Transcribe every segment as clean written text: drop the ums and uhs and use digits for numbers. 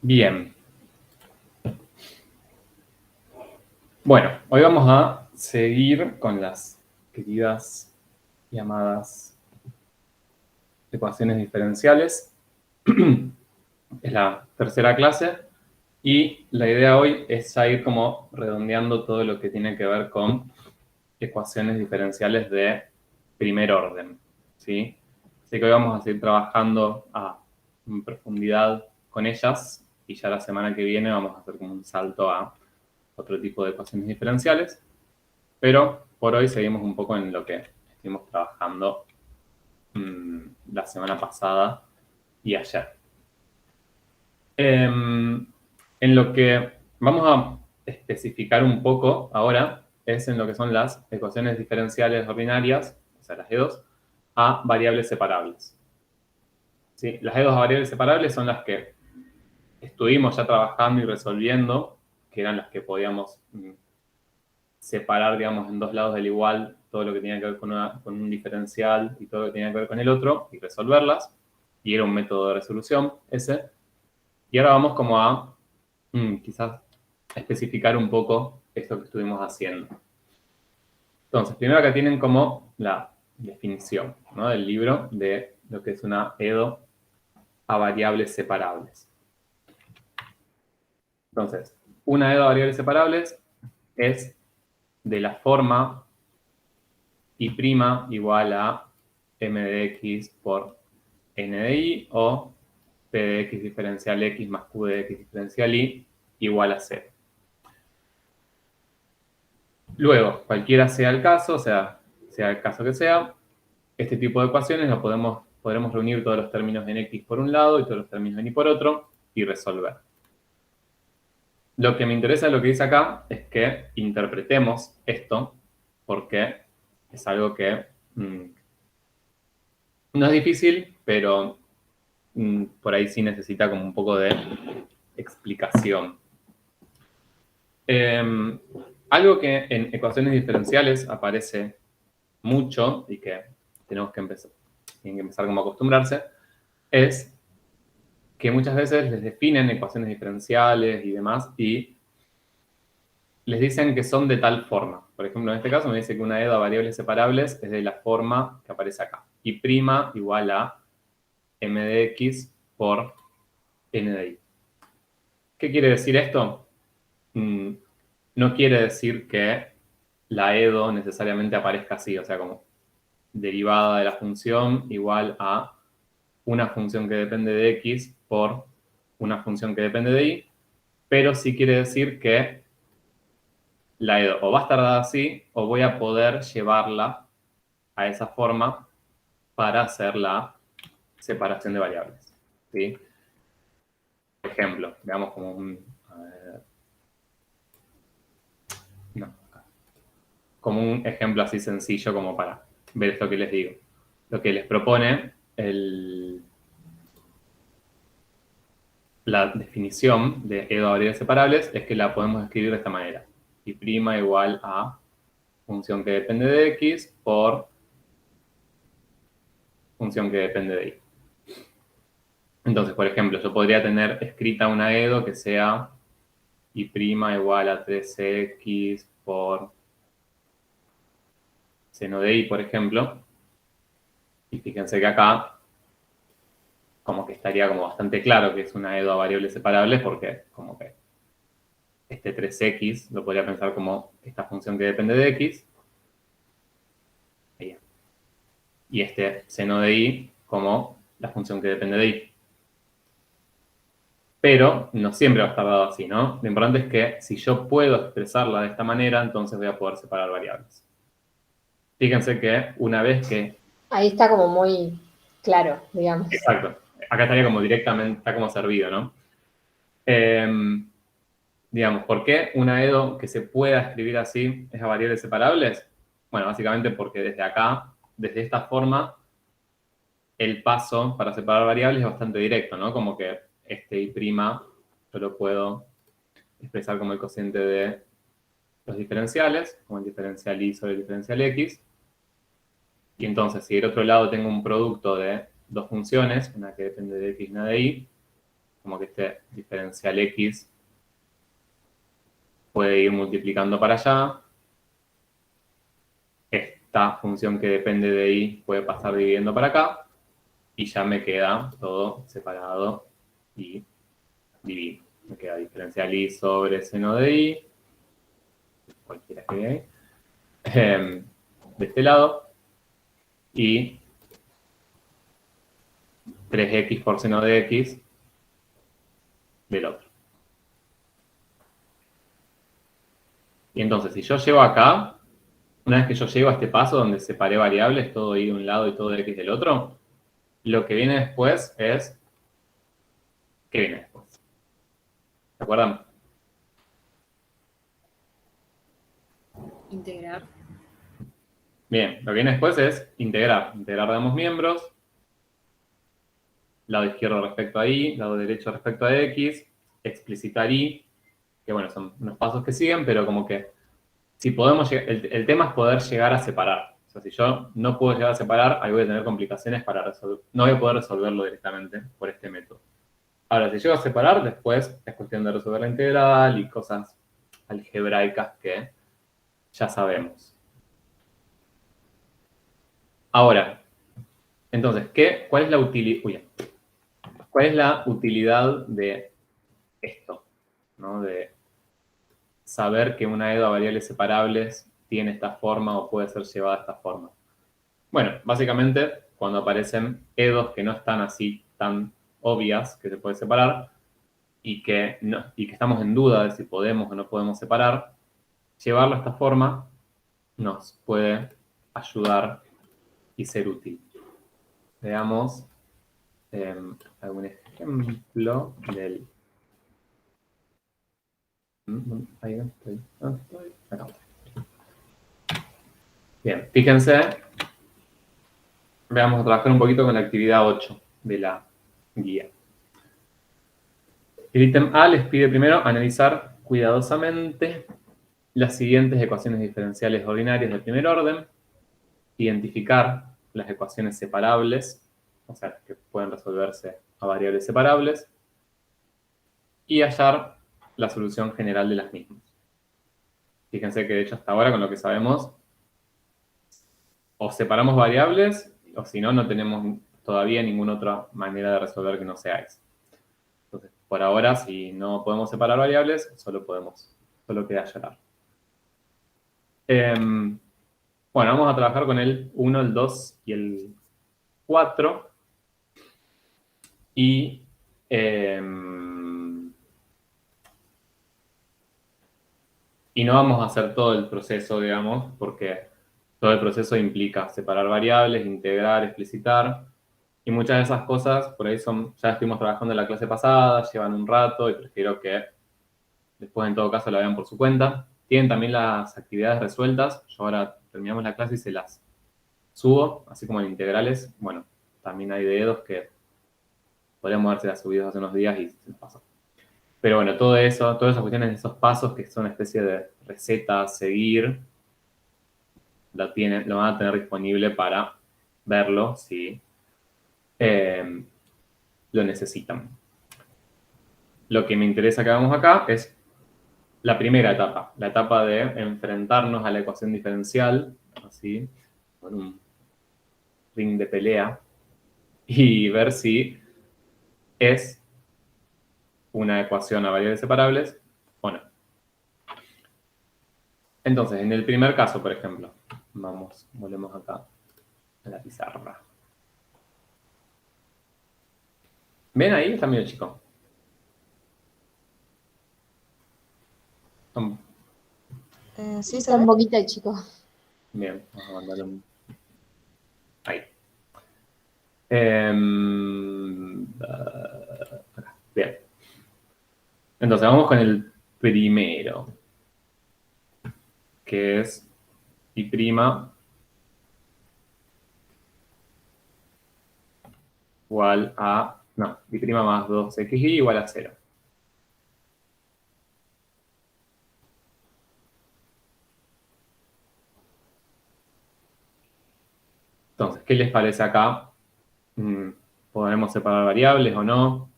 Bien. Bueno, hoy vamos a seguir con las queridas y amadas ecuaciones diferenciales. Es la tercera clase y la idea hoy es ya ir como redondeando todo lo que tiene que ver con ecuaciones diferenciales de primer orden, ¿sí? Así que hoy vamos a seguir trabajando en profundidad con ellas y ya la semana que viene vamos a hacer como un salto a otro tipo de ecuaciones diferenciales, pero por hoy seguimos un poco en lo que estuvimos trabajando la semana pasada y ayer. En lo que vamos a especificar un poco ahora es en lo que son las ecuaciones diferenciales ordinarias, o sea, las E2, a variables separables. ¿Sí? Las E2 a variables separables son las que estuvimos ya trabajando y resolviendo, que eran las que podíamos separar, digamos, en dos lados del igual todo lo que tenía que ver con un diferencial y todo lo que tenía que ver con el otro y resolverlas. Y era un método de resolución ese. Y ahora vamos como a quizás especificar un poco esto que estuvimos haciendo. Entonces, primero acá tienen como la definición, ¿no?, del libro de lo que es una EDO a variables separables. Entonces, una EDO a variables separables es de la forma y' igual a m de x por n de y, o p de x diferencial x más q de x diferencial y igual a 0. Luego, cualquiera sea el caso, o sea el caso que sea, este tipo de ecuaciones lo podremos reunir todos los términos en x por un lado y todos los términos en y por otro y resolver. Lo que me interesa de lo que dice acá es que interpretemos esto, porque es algo que no es difícil, pero por ahí sí necesita como un poco de explicación. Algo que en ecuaciones diferenciales aparece mucho y que tienen que empezar como a acostumbrarse, es que muchas veces les definen ecuaciones diferenciales y demás y les dicen que son de tal forma. Por ejemplo, en este caso me dice que una EDO a variables separables es de la forma que aparece acá. Y' igual a m de x por n de y. ¿Qué quiere decir esto? No quiere decir que la EDO necesariamente aparezca así, o sea, como derivada de la función igual a una función que depende de x por una función que depende de y, pero sí quiere decir que la EDO o va a estar dada así o voy a poder llevarla a esa forma para hacer la separación de variables, ¿sí? Por ejemplo, veamos como como un ejemplo así sencillo como para ver esto que les digo. Lo que les propone la definición de EDO a variables separables es que la podemos escribir de esta manera. Y' igual a función que depende de x por función que depende de y. Entonces, por ejemplo, yo podría tener escrita una EDO que sea y' igual a 3x por seno de y, por ejemplo. Y fíjense que acá como que estaría como bastante claro que es una EDO a variables separables porque como que este 3x lo podría pensar como esta función que depende de x. Y este seno de y como la función que depende de y. Pero no siempre va a estar dado así, ¿no? Lo importante es que si yo puedo expresarla de esta manera, entonces voy a poder separar variables. Fíjense que una vez que... Ahí está como muy claro, digamos. Exacto. Acá estaría como directamente, está como servido, ¿no? Digamos, ¿por qué una EDO que se pueda escribir así es a variables separables? Bueno, básicamente porque desde acá, desde esta forma, el paso para separar variables es bastante directo, ¿no? Como que este y' yo lo puedo expresar como el cociente de los diferenciales, como el diferencial y sobre el diferencial x. Y entonces, si del otro lado tengo un producto de dos funciones, una que depende de x y una de y, como que este diferencial x puede ir multiplicando para allá. Esta función que depende de y puede pasar dividiendo para acá. Y ya me queda todo separado y dividido. Me queda diferencial y sobre seno de y, cualquiera que hay, de este lado, y 3x por seno de x del otro. Y entonces, si yo llego acá, una vez que yo llego a este paso donde separé variables, todo y de un lado y todo de x del otro, lo que viene después es... ¿Qué viene después? ¿Se acuerdan? Integrar. Bien, lo que viene después es integrar. Integrar de ambos miembros. Lado izquierdo respecto a y, lado derecho respecto a x. Explicitar y, que bueno, son unos pasos que siguen, pero como que si podemos el tema es poder llegar a separar. O sea, si yo no puedo llegar a separar, ahí voy a tener complicaciones para resolver. No voy a poder resolverlo directamente por este método. Ahora, si llego a separar, después es cuestión de resolver la integral y cosas algebraicas que ya sabemos. Ahora, entonces, ¿cuál es la ¿cuál es la utilidad de esto? ¿No? De saber que una EDO a variables separables tiene esta forma o puede ser llevada a esta forma. Bueno, básicamente, cuando aparecen EDOs que no están así tan obvias que se puede separar y que estamos en duda de si podemos o no podemos separar, llevarlo a esta forma nos puede ayudar y ser útil. Veamos algún ejemplo del... Ahí estoy. Acá. Bien, fíjense, vamos a trabajar un poquito con la actividad 8 de la guía. El ítem A les pide primero analizar cuidadosamente las siguientes ecuaciones diferenciales ordinarias de primer orden, identificar las ecuaciones separables, o sea, que pueden resolverse a variables separables, y hallar la solución general de las mismas. Fíjense que de hecho hasta ahora con lo que sabemos, o separamos variables, o si no, no tenemos todavía ninguna otra manera de resolver que no sea esa. Entonces, por ahora, si no podemos separar variables, solo queda hallar. Bueno, vamos a trabajar con el 1, el 2 y el 4. Y no vamos a hacer todo el proceso, digamos, porque todo el proceso implica separar variables, integrar, explicitar. Y muchas de esas cosas, por ahí ya estuvimos trabajando en la clase pasada, llevan un rato y prefiero que después en todo caso la vean por su cuenta. Tienen también las actividades resueltas. Yo ahora terminamos la clase y se las subo, así como en integrales. Bueno, también hay dedos que podríamos haberse las subido hace unos días y se nos pasó. Pero bueno, todo eso, todas esas cuestiones, esos pasos que son una especie de receta a seguir, lo van a tener disponible para verlo si lo necesitan. Lo que me interesa que hagamos acá es la primera etapa, la etapa de enfrentarnos a la ecuación diferencial, así, con un ring de pelea, y ver si es una ecuación a variables separables o no. Entonces, en el primer caso, por ejemplo, volvemos acá a la pizarra. ¿Ven ahí? Está medio chico. Sí, Está un poquito chico. Bien, vamos a mandarle un... Ahí. Acá. Bien. Entonces, vamos con el primero, que es y' igual a... No, y' más 2xy igual a 0. Entonces, ¿qué les parece acá? ¿Podemos separar variables o no?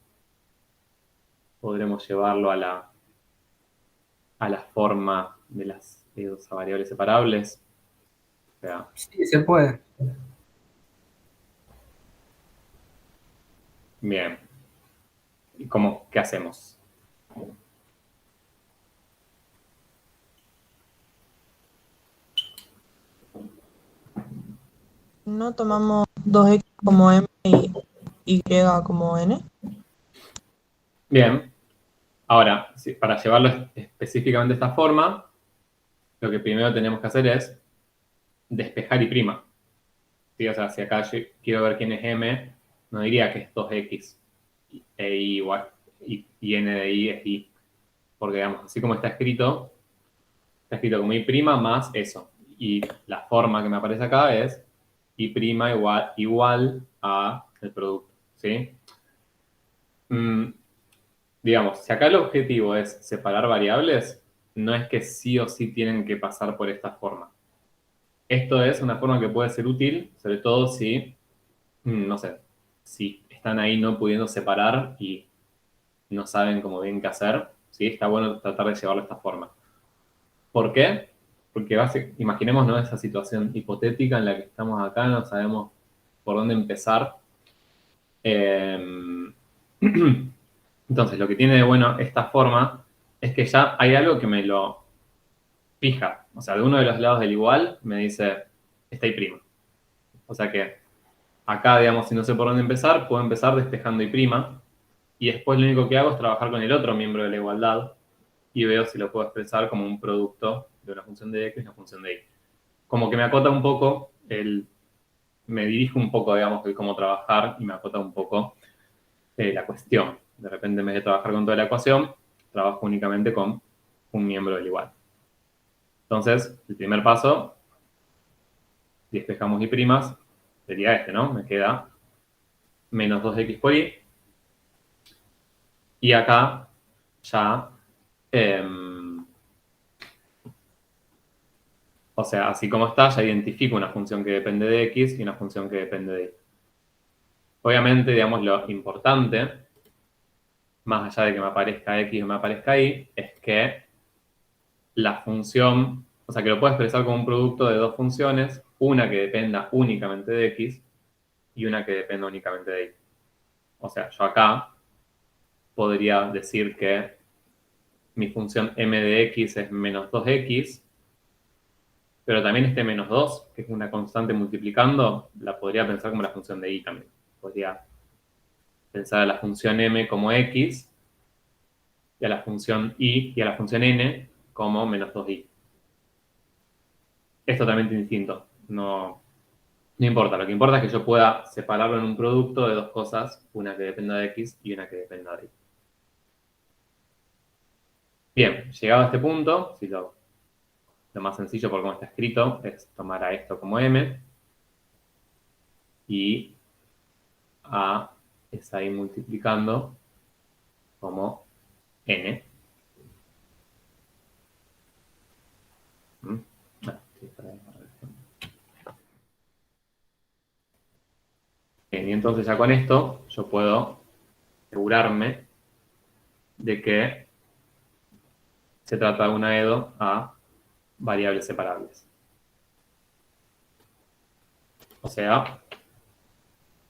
podremos llevarlo a la forma de las EDOs a variables separables. O sea, Sí, se puede. bien. ¿Y qué hacemos? ¿No tomamos 2x como m y y como n? Bien. Ahora, para llevarlo específicamente de esta forma, lo que primero tenemos que hacer es despejar y prima. ¿Sí? O sea, si acá yo quiero ver quién es m, no diría que es 2x e y igual, y n de y es y. Porque, digamos, así como está escrito como y' más eso. Y la forma que me aparece acá es y' igual a el producto. ¿Sí? Digamos, si acá el objetivo es separar variables, no es que sí o sí tienen que pasar por esta forma. Esto es una forma que puede ser útil, sobre todo si, no sé, si están ahí no pudiendo separar y no saben cómo bien qué hacer, ¿sí? Está bueno tratar de llevarlo de esta forma. ¿Por qué? Porque imaginemos, ¿no?, esa situación hipotética en la que estamos acá, no sabemos por dónde empezar. Entonces, lo que tiene de bueno esta forma es que ya hay algo que me lo fija. O sea, de uno de los lados del igual me dice, está y'. O sea que acá, digamos, si no sé por dónde empezar, puedo empezar despejando y'. Y después lo único que hago es trabajar con el otro miembro de la igualdad y veo si lo puedo expresar como un producto de una función de x y una función de y. Como que me acota un poco, me dirijo un poco, digamos, de cómo trabajar y me acota un poco la cuestión. De repente, en vez de trabajar con toda la ecuación, trabajo únicamente con un miembro del igual. Entonces, el primer paso, si despejamos y', sería este, ¿no? Me queda menos 2x por y. Y acá ya, o sea, así como está, ya identifico una función que depende de x y una función que depende de y. Obviamente, digamos, lo importante, más allá de que me aparezca x o me aparezca y, es que la función, o sea, que lo puedo expresar como un producto de dos funciones, una que dependa únicamente de x y una que dependa únicamente de y. O sea, yo acá podría decir que mi función m de x es menos 2x, pero también este menos 2, que es una constante multiplicando, la podría pensar como la función de y también. Podría pensar a la función m como x y a la función y a la función n como menos 2y. Es totalmente distinto. No importa. Lo que importa es que yo pueda separarlo en un producto de dos cosas, una que dependa de x y una que dependa de y. Bien, llegado a este punto, si lo más sencillo por cómo está escrito es tomar a esto como m y a esa y multiplicando como n. Bien, y entonces ya con esto yo puedo asegurarme de que se trata de una EDO a variables separables. O sea,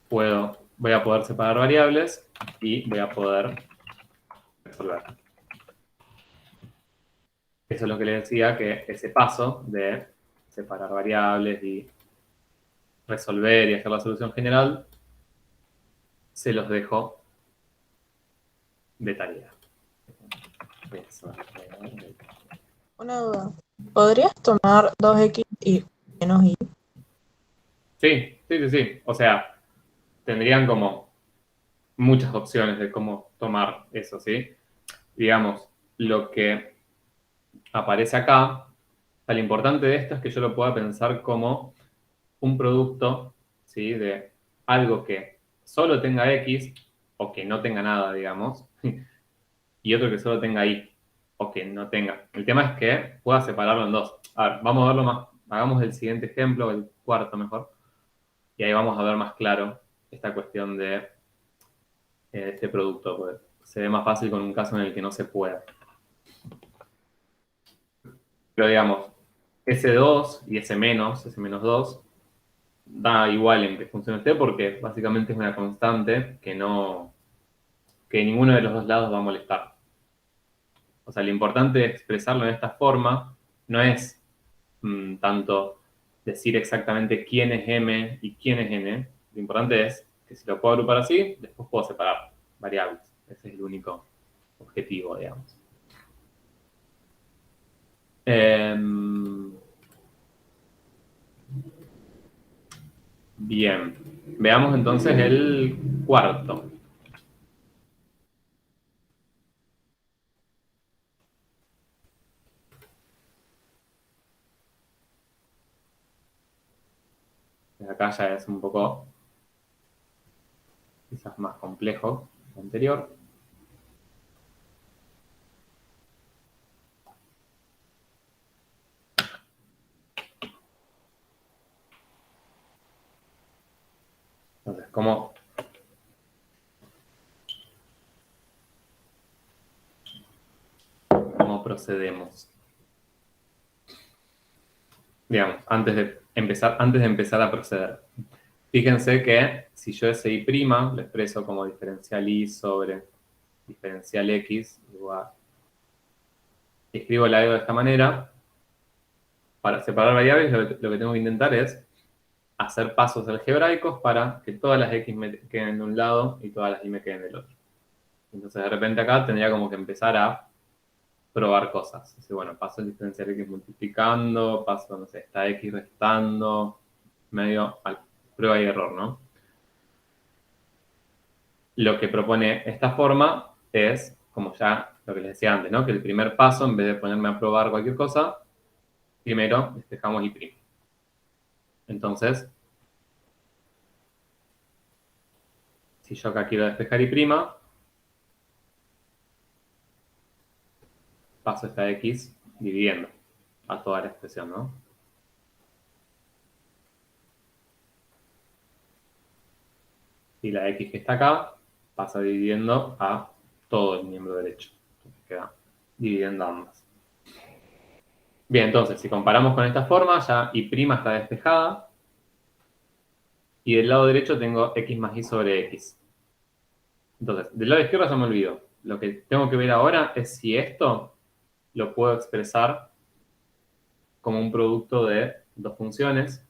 voy a poder separar variables y voy a poder resolver. Eso es lo que les decía, que ese paso de separar variables y resolver y hacer la solución general, se los dejo de tarea. Una duda. ¿Podrías tomar 2x y menos y? Sí. O sea, tendrían como muchas opciones de cómo tomar eso, ¿sí? Digamos, lo que aparece acá, lo importante de esto es que yo lo pueda pensar como un producto, ¿sí?, de algo que solo tenga x o que no tenga nada, digamos, y otro que solo tenga y o que no tenga. El tema es que pueda separarlo en dos. A ver, vamos a verlo más. Hagamos el siguiente ejemplo, el cuarto mejor, y ahí vamos a ver más claro esta cuestión de este producto. Pues, se ve más fácil con un caso en el que no se pueda. Pero digamos, S2 y S menos, S-2, da igual en qué función esté porque básicamente es una constante que ninguno de los dos lados va a molestar. O sea, lo importante de expresarlo en esta forma no es tanto decir exactamente quién es M y quién es N. Lo importante es que si lo puedo agrupar así, después puedo separar variables. Ese es el único objetivo, digamos. Bien, veamos entonces el cuarto. Acá ya es un poco quizás más complejo que el anterior. Entonces, ¿cómo procedemos? Digamos, antes de empezar a proceder. Fíjense que si yo SI' lo expreso como diferencial I sobre diferencial X igual. Escribo la E de esta manera. Para separar variables, lo que tengo que intentar es hacer pasos algebraicos para que todas las X me queden de un lado y todas las Y me queden del otro. Entonces, de repente acá tendría como que empezar a probar cosas. Así, bueno, paso el diferencial X multiplicando, paso, no sé, esta X restando, medio prueba y error, ¿no? Lo que propone esta forma es, como ya lo que les decía antes, ¿no? Que el primer paso, en vez de ponerme a probar cualquier cosa, primero despejamos Y'. Entonces, si yo acá quiero despejar Y', paso esta X dividiendo a toda la expresión, ¿no? Y la X que está acá pasa dividiendo a todo el miembro derecho. Entonces queda dividiendo ambas. Bien, entonces, si comparamos con esta forma, ya Y' está despejada. Y del lado derecho tengo X más Y sobre X. Entonces, del lado izquierdo ya me olvido. Lo que tengo que ver ahora es si esto lo puedo expresar como un producto de dos funciones,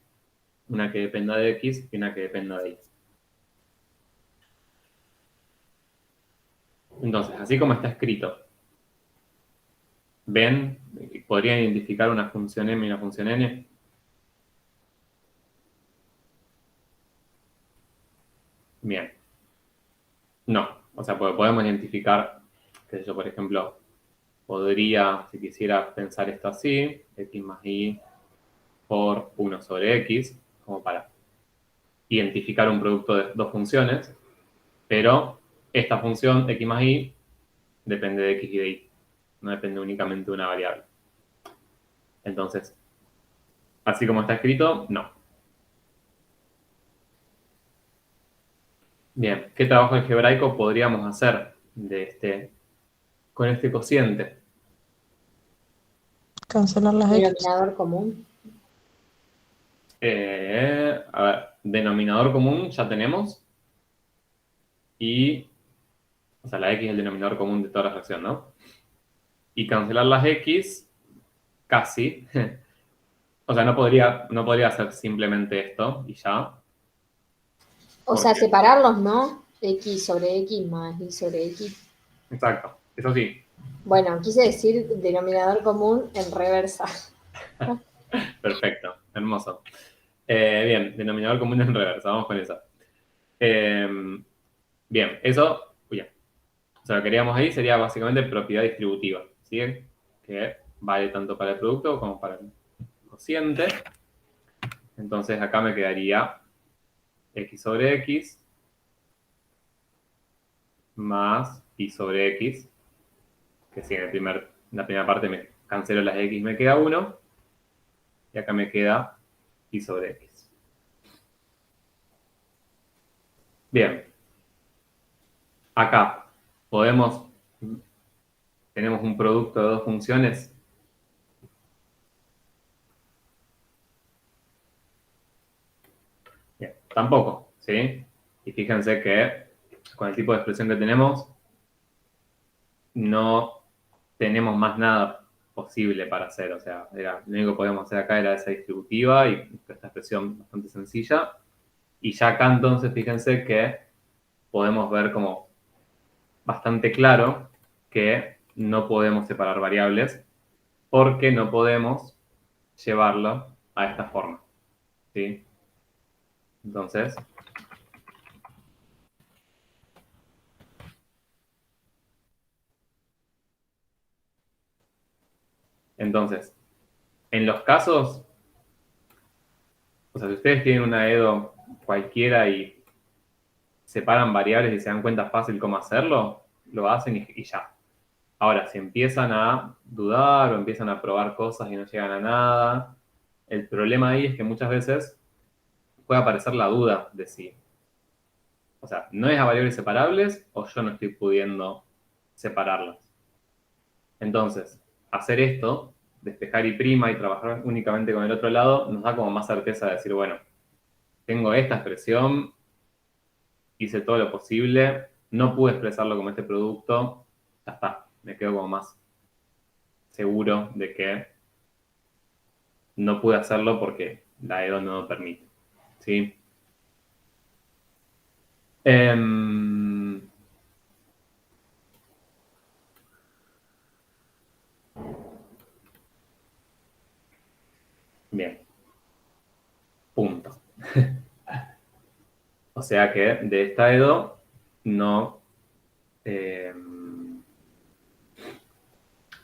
una que dependa de X y una que dependa de Y. Entonces, así como está escrito, ¿ven? ¿Podrían identificar una función M y una función N? Bien. No. O sea, podemos identificar, qué sé yo, por ejemplo, podría, si quisiera pensar esto así, X más Y por 1 sobre X, como para identificar un producto de dos funciones, pero esta función X más Y depende de X y de Y, no depende únicamente de una variable. Entonces, así como está escrito, no. Bien, ¿qué trabajo algebraico podríamos hacer con este cociente? Cancelar las X. Denominador común. A ver, denominador común ya tenemos. Y, o sea, la X es el denominador común de toda la fracción, ¿no? Y cancelar las X, casi. O sea, no podría hacer simplemente esto y ya. O sea, Porque, separarlos, ¿no? X sobre X más Y sobre X. exacto, eso sí. Bueno, quise decir denominador común en reversa. Perfecto, hermoso. Bien, denominador común en reversa, vamos con eso. Bien, eso, bien. O sea, lo que queríamos ahí sería básicamente propiedad distributiva, ¿sí? Que vale tanto para el producto como para el cociente. Entonces acá me quedaría X sobre X más Y sobre X, que si en la primera parte me cancelo las X, me queda 1, y acá me queda Y sobre X. Bien. Acá tenemos un producto de dos funciones. Bien, tampoco, ¿sí? Y fíjense que con el tipo de expresión que tenemos, no tenemos más nada posible para hacer. O sea, lo único que podemos hacer acá era esa distributiva y esta expresión bastante sencilla. Y ya acá entonces fíjense que podemos ver como bastante claro que no podemos separar variables porque no podemos llevarlo a esta forma, ¿sí? Entonces, en los casos, o sea, si ustedes tienen una EDO cualquiera y separan variables y se dan cuenta fácil cómo hacerlo, lo hacen y ya. Ahora, si empiezan a dudar o empiezan a probar cosas y no llegan a nada, el problema ahí es que muchas veces puede aparecer la duda de si, o sea, no es a variables separables o yo no estoy pudiendo separarlas. Entonces, hacer esto, despejar y prima y trabajar únicamente con el otro lado, nos da como más certeza de decir, bueno, tengo esta expresión, hice todo lo posible, no pude expresarlo como este producto, ya está, me quedo como más seguro de que no pude hacerlo porque la EDO no lo permite, ¿sí? Bien, punto. O sea que de esta EDO no,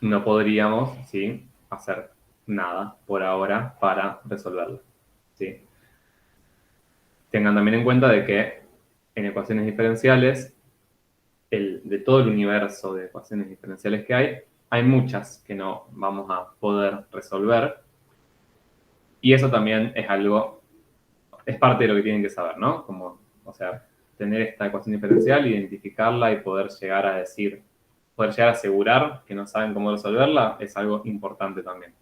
no podríamos, ¿sí?, hacer nada por ahora para resolverlo, ¿sí? Tengan también en cuenta de que en ecuaciones diferenciales, de todo el universo de ecuaciones diferenciales que hay muchas que no vamos a poder resolver. Y eso también es algo, es parte de lo que tienen que saber, ¿no? Como, o sea, tener esta ecuación diferencial, identificarla y poder llegar a decir, poder llegar a asegurar que no saben cómo resolverla, es algo importante también.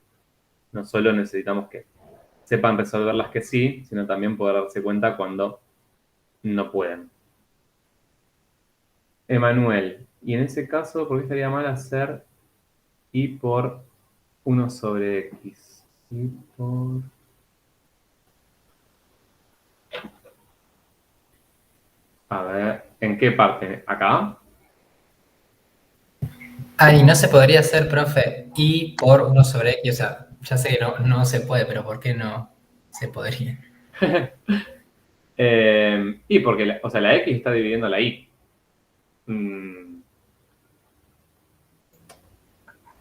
No solo necesitamos que sepan resolver las que sí, sino también poder darse cuenta cuando no pueden. Emanuel, y en ese caso, ¿por qué estaría mal hacer y por 1 sobre x? Y por... A ver, ¿en qué parte? ¿Acá? Y no se podría hacer, profe, y por 1 sobre x, o sea, ya sé que no se puede, pero ¿por qué no se podría? Y porque, o sea, la x está dividiendo la y.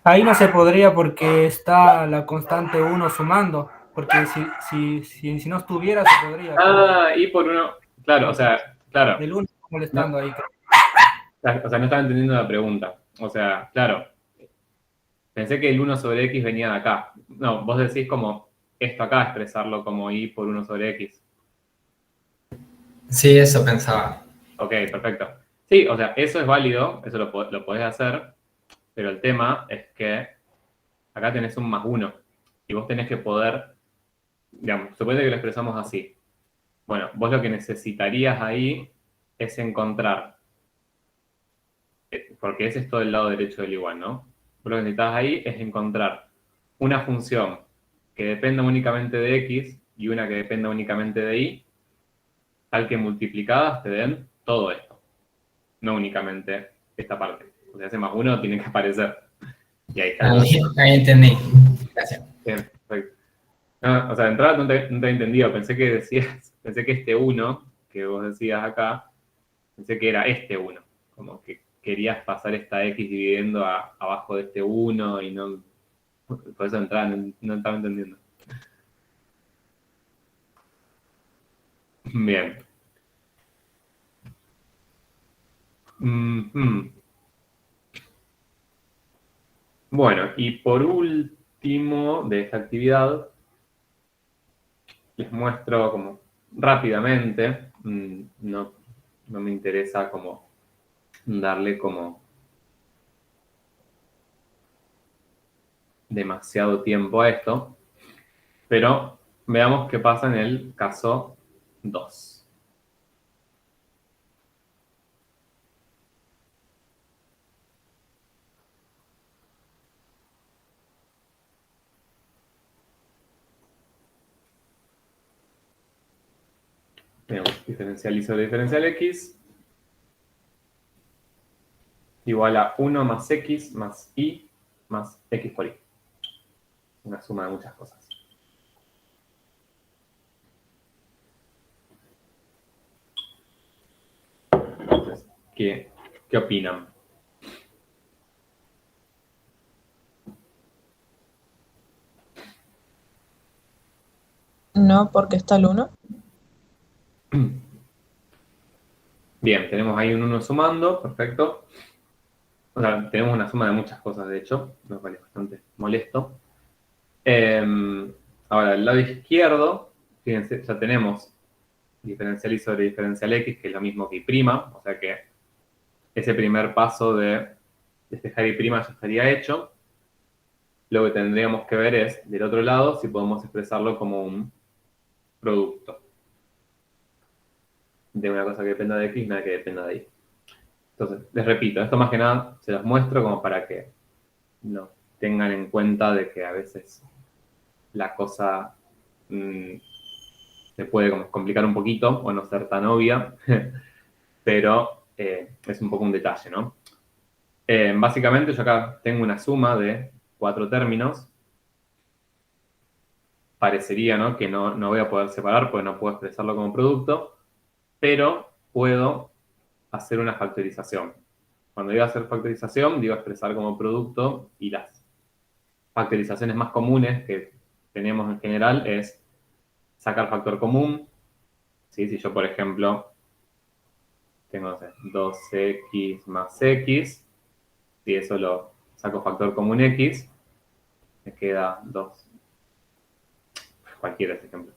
Ahí no se podría porque está la constante 1 sumando, porque si no estuviera se podría. Y por 1, claro, o sea, claro. El 1 está molestando ahí. O sea, no estaba entendiendo la pregunta. O sea, claro, pensé que el 1 sobre x venía de acá. No, vos decís como esto acá, expresarlo como y por 1 sobre x. Sí, eso pensaba. Ok, perfecto. Sí, o sea, eso es válido, eso lo podés hacer, pero el tema es que acá tenés un más 1 y vos tenés que poder, digamos, supone que lo expresamos así. Bueno, vos lo que necesitarías ahí es encontrar, porque ese es todo el lado derecho del igual, ¿no? Vos lo que necesitas ahí es encontrar una función que dependa únicamente de x y una que dependa únicamente de y, tal que multiplicadas te den todo esto, no únicamente esta parte. O sea, ese más 1 tiene que aparecer. Y ahí está. Ahí entendí. Gracias. Bien, perfecto. No, o sea, de entrada no te había entendido. Pensé que este 1 que vos decías acá, pensé que era este 1. Como que querías pasar esta x dividiendo abajo de este 1 y no... Por eso de entrada no estaba entendiendo. Bien. Bueno, y por último de esta actividad, les muestro como rápidamente, no me interesa como darle como demasiado tiempo a esto, pero veamos qué pasa en el caso 2. Tenemos diferencial y sobre diferencial x igual a 1 más x más y más x por y. Una suma de muchas cosas. Entonces, ¿qué opinan? No, porque está el 1. Bien, tenemos ahí un 1 sumando, perfecto. O sea, tenemos una suma de muchas cosas, de hecho, lo cual es bastante molesto. Ahora, del lado izquierdo, fíjense, ya tenemos diferencial y sobre diferencial x, que es lo mismo que y', o sea que ese primer paso de despejar y' ya estaría hecho. Lo que tendríamos que ver es, del otro lado, si podemos expresarlo como un producto de una cosa que dependa de x y nada que dependa de y. Entonces, les repito, esto más que nada se los muestro como para que no tengan en cuenta de que a veces la cosa se puede como complicar un poquito o no ser tan obvia, pero es un poco un detalle, ¿no? Básicamente yo acá tengo una suma de 4 términos. Parecería, ¿no?, que no voy a poder separar porque no puedo expresarlo como producto, pero puedo hacer una factorización. Cuando digo hacer factorización, digo expresar como producto, y las factorizaciones más comunes que tenemos en general es sacar factor común. ¿Sí? Si yo, por ejemplo, tengo, no sé, 2x más x, si eso lo saco factor común x, me queda 2. Cualquiera ese ejemplo.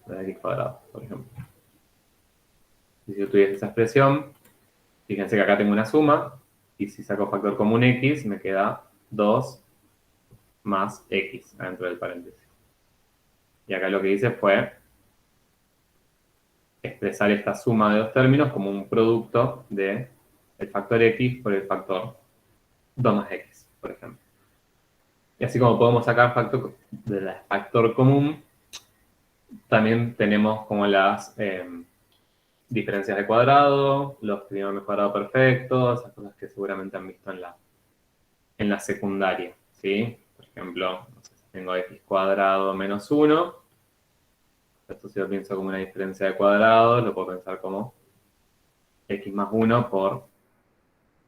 De x cuadrado, por ejemplo. Si yo tuviese esa expresión, fíjense que acá tengo una suma, y si saco factor común x, me queda 2 más x adentro del paréntesis. Y acá lo que hice fue expresar esta suma de dos términos como un producto de el factor x por el factor 2 más x, por ejemplo. Y así como podemos sacar factor común, también tenemos como las diferencias de cuadrado, los trinomios cuadrados perfectos, esas cosas que seguramente han visto en la secundaria, ¿sí? Por ejemplo, no sé, si tengo x cuadrado menos 1, esto si lo pienso como una diferencia de cuadrado, lo puedo pensar como x más 1 por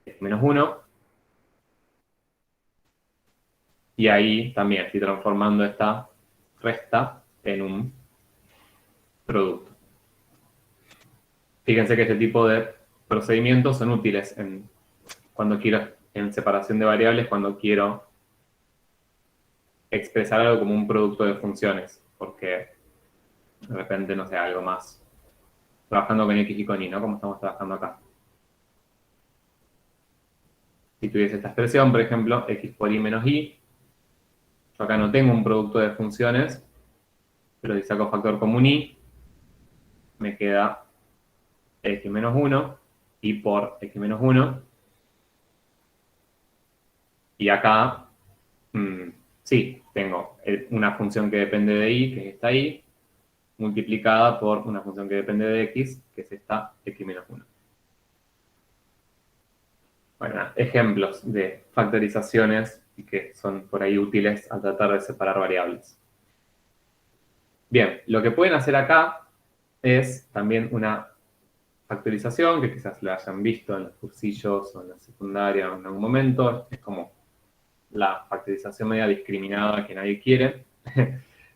x menos 1. Y ahí también estoy transformando esta resta en un producto. Fíjense que este tipo de procedimientos son útiles cuando quiero, en separación de variables, cuando quiero expresar algo como un producto de funciones, porque de repente, no sé, algo más trabajando con x y con y, ¿no? Como estamos trabajando acá. Si tuviese esta expresión, por ejemplo, x por y menos y, yo acá no tengo un producto de funciones, pero si saco factor común y, me queda x menos 1 y por x menos 1. Y acá, sí, tengo una función que depende de y, que es esta y, multiplicada por una función que depende de x, que es esta x menos 1. Bueno, ejemplos de factorizaciones y que son por ahí útiles al tratar de separar variables. Bien, lo que pueden hacer acá es también una factorización, que quizás la hayan visto en los cursillos o en la secundaria en algún momento. Es como la factorización media discriminada que nadie quiere,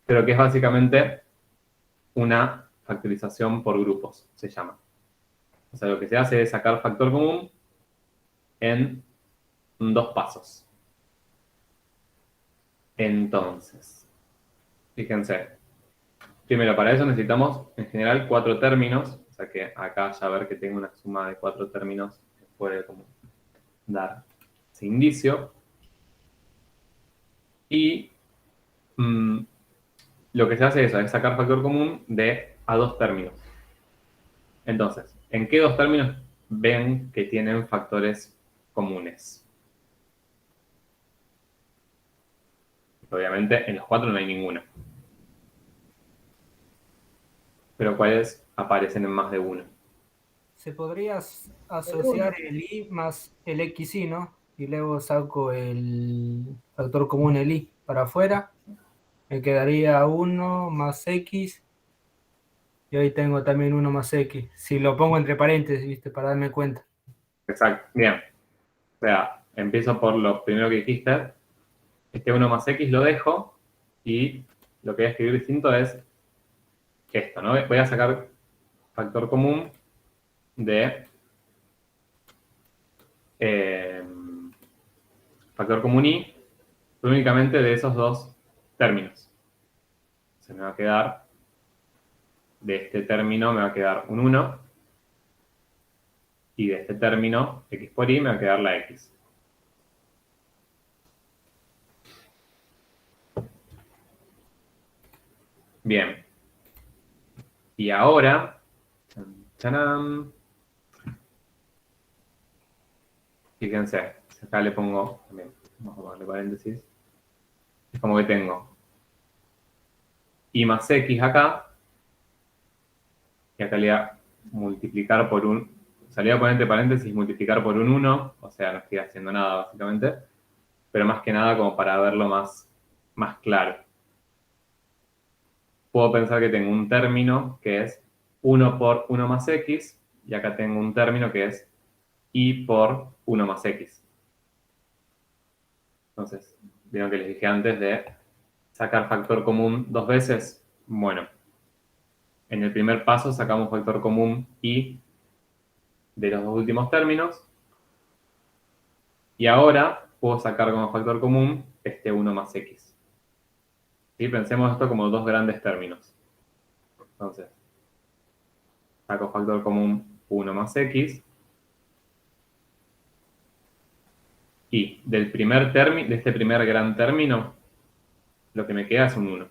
pero que es básicamente una factorización por grupos, se llama. O sea, lo que se hace es sacar factor común en 2 pasos. Entonces, fíjense, primero para eso necesitamos en general 4 términos, o sea que acá ya ver que tengo una suma de 4 términos puede como dar ese indicio. Y lo que se hace es sacar factor común a dos términos. Entonces, ¿en qué dos términos ven que tienen factores comunes? Obviamente, en los cuatro no hay ninguno. Pero ¿cuáles aparecen en más de uno? Se podría asociar el i más el xi, ¿no? Y luego saco el factor común, el i, para afuera. Me quedaría 1 más x. Y ahí tengo también 1 más x. Si lo pongo entre paréntesis, ¿viste? Para darme cuenta. Exacto, bien. O sea, empiezo por lo primero que dijiste. Este 1 más x lo dejo y lo que voy a escribir distinto es esto, ¿no? Voy a sacar factor común de factor común y únicamente de esos dos términos. Se me va a quedar, de este término me va a quedar un 1 y de este término, x por y, me va a quedar la x. Bien. Y ahora, ¡chanán! Fíjense, si acá le pongo, también, vamos a ponerle paréntesis, es como que tengo y más x acá, y acá le voy a multiplicar por salía a poner entre paréntesis multiplicar por un 1, o sea, no estoy haciendo nada básicamente, pero más que nada como para verlo más claro. Puedo pensar que tengo un término que es 1 por 1 más x, y acá tengo un término que es y por 1 más x. Entonces, vieron que les dije antes de sacar factor común dos veces. Bueno, en el primer paso sacamos factor común y de los dos últimos términos. Y ahora puedo sacar como factor común este 1 más x. ¿Sí? Pensemos esto como dos grandes términos. Entonces, saco factor común 1 más x. Y del primer término, de este primer gran término, lo que me queda es un 1.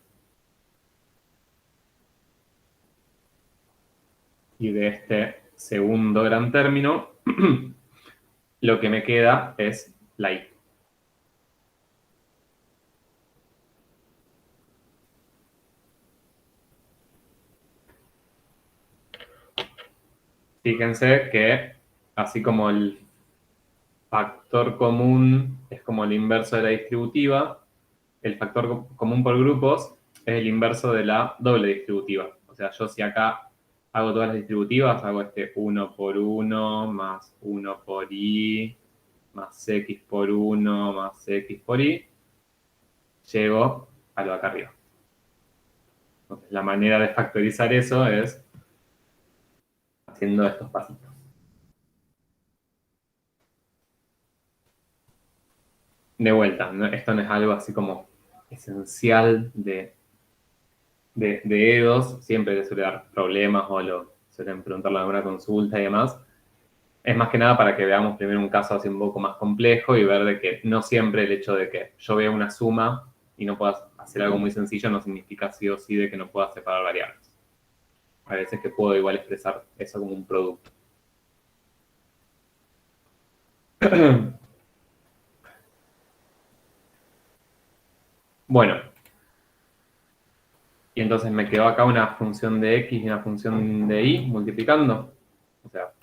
Y de este segundo gran término, lo que me queda es la y. Fíjense que así como el factor común es como el inverso de la distributiva, el factor común por grupos es el inverso de la doble distributiva. O sea, yo si acá hago todas las distributivas, hago este 1 por 1 más 1 por y más x por 1 más x por y, llego a lo de acá arriba. Entonces, la manera de factorizar eso es haciendo estos pasitos. De vuelta, esto no es algo así como esencial de EDOS, siempre le suele dar problemas o lo suelen preguntarle en alguna consulta y demás. Es más que nada para que veamos primero un caso así un poco más complejo y ver de que no siempre el hecho de que yo vea una suma y no puedas hacer algo muy sencillo no significa sí o sí de que no puedas separar variables. A veces que puedo igual expresar eso como un producto. Bueno, y entonces me quedó acá una función de x y una función de y multiplicando. O sea,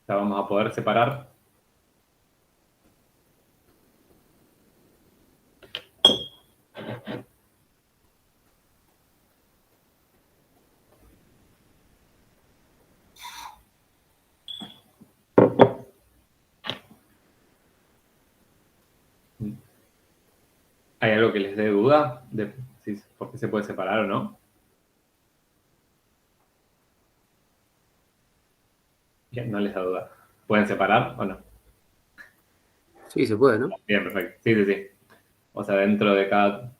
la vamos a poder separar. ¿Hay algo que les dé duda de si, por qué se puede separar o no? Bien, no les da duda. ¿Pueden separar o no? Sí, se puede, ¿no? Bien, perfecto. Sí, sí, sí. O sea, dentro de cada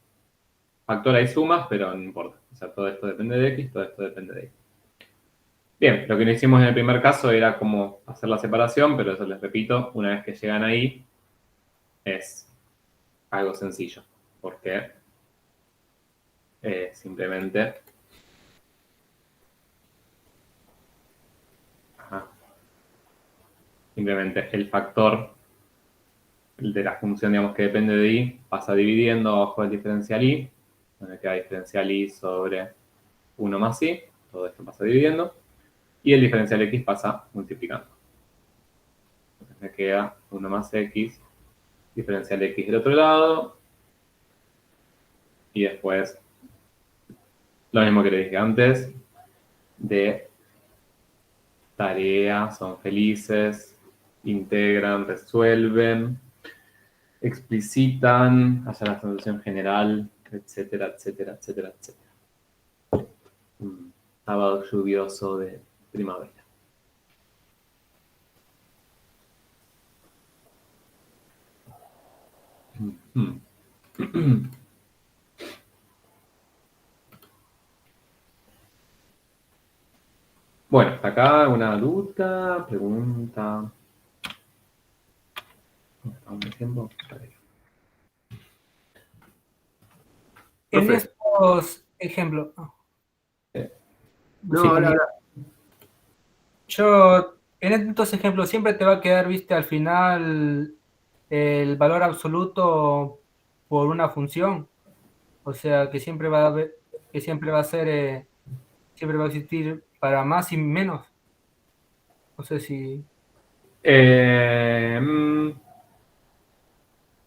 factor hay sumas, pero no importa. O sea, todo esto depende de X, todo esto depende de Y. Bien, lo que no hicimos en el primer caso era como hacer la separación, pero eso les repito, una vez que llegan ahí, es algo sencillo, porque simplemente... Simplemente el factor de la función, digamos, que depende de y, pasa dividiendo abajo del diferencial y, donde queda diferencial y sobre 1 más y, todo esto pasa dividiendo, y el diferencial x pasa multiplicando. Entonces me queda 1 más x, diferencial x del otro lado, y después lo mismo que le dije antes, de tarea, son felices, integran, resuelven, explicitan, hacia la solución general, etcétera, etcétera, etcétera, etcétera. Un sábado lluvioso de primavera. Bueno, hasta acá una duda, pregunta. ¿Estamos en tiempo? En Profe. estos ejemplos. No, Sí, habla, conmigo. habla. En estos ejemplos siempre te va a quedar, viste, al final el valor absoluto por una función. O sea, que siempre va a que siempre va a ser, siempre va a existir para más y menos. No sé si.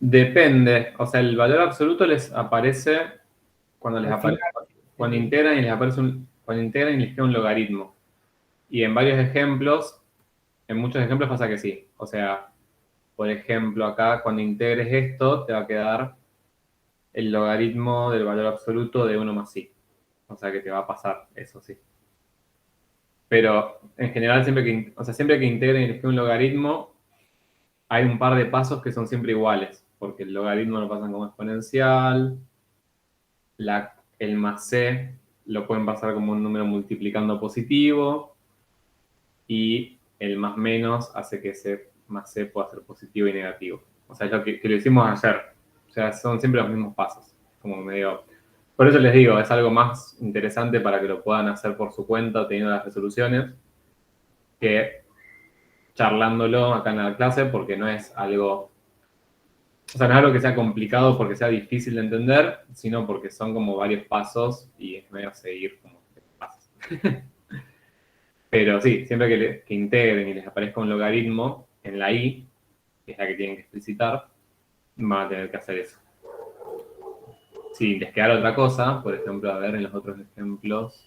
Depende. O sea, el valor absoluto les aparece cuando les Al final, aparece, cuando integran y les aparece cuando integran y les queda un logaritmo. Y en varios ejemplos, en muchos ejemplos pasa que sí. O sea, por ejemplo, acá cuando integres esto, te va a quedar el logaritmo del valor absoluto de 1 más i. O sea que te va a pasar, eso sí. Pero en general, siempre que integren y les quede un logaritmo, hay un par de pasos que son siempre iguales, porque el logaritmo lo pasan como exponencial, el más c lo pueden pasar como un número multiplicando positivo, y el más menos hace que ese más c pueda ser positivo y negativo. O sea, es lo que lo hicimos ayer. O sea, son siempre los mismos pasos. Como medio... Por eso les digo, es algo más interesante para que lo puedan hacer por su cuenta, teniendo las resoluciones, que charlándolo acá en la clase, porque no es algo... O sea, no es algo que sea complicado porque sea difícil de entender, sino porque son como varios pasos y es medio seguir como pasos. Pero sí, siempre que integren y les aparezca un logaritmo en la i, que es la que tienen que explicitar, van a tener que hacer eso. Si les quedara otra cosa, por ejemplo, a ver en los otros ejemplos.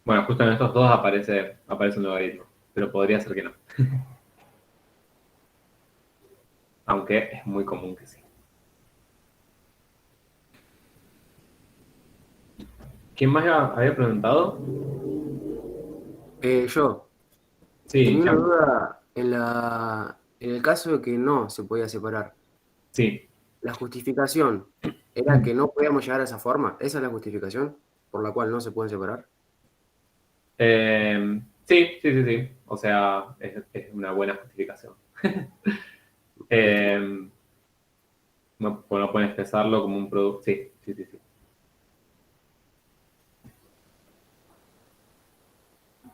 Bueno, justo en estos dos aparece un logaritmo, pero podría ser que no. Aunque es muy común que sí. ¿Quién más había preguntado? Yo Sí, tenía una ya. duda en el caso de que no se podía separar. Sí. La justificación era que no podíamos llegar a esa forma. ¿Esa es la justificación por la cual no se pueden separar? Sí. O sea, es una buena justificación. No pueden expresarlo como un producto. Sí.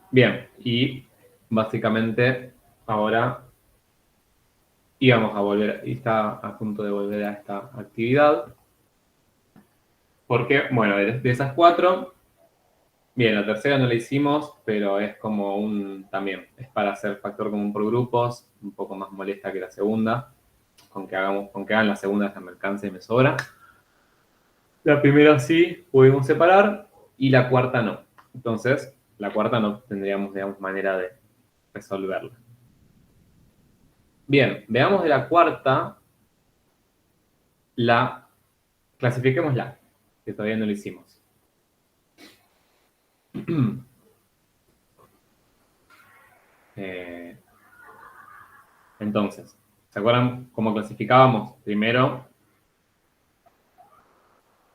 Bien, y básicamente ahora íbamos a volver, y está a punto de volver a esta actividad. Porque, bueno, de esas cuatro, bien, la tercera no la hicimos, pero es como también, es para hacer factor común por grupos, un poco más molesta que la segunda. Con que hagan la segunda ya me alcanza y me sobra. La primera sí pudimos separar y la cuarta no. Entonces, la cuarta no tendríamos, digamos, manera de resolverla. Bien, veamos de la cuarta, clasifiquémosla, que todavía no lo hicimos. Entonces, ¿se acuerdan cómo clasificábamos? Primero,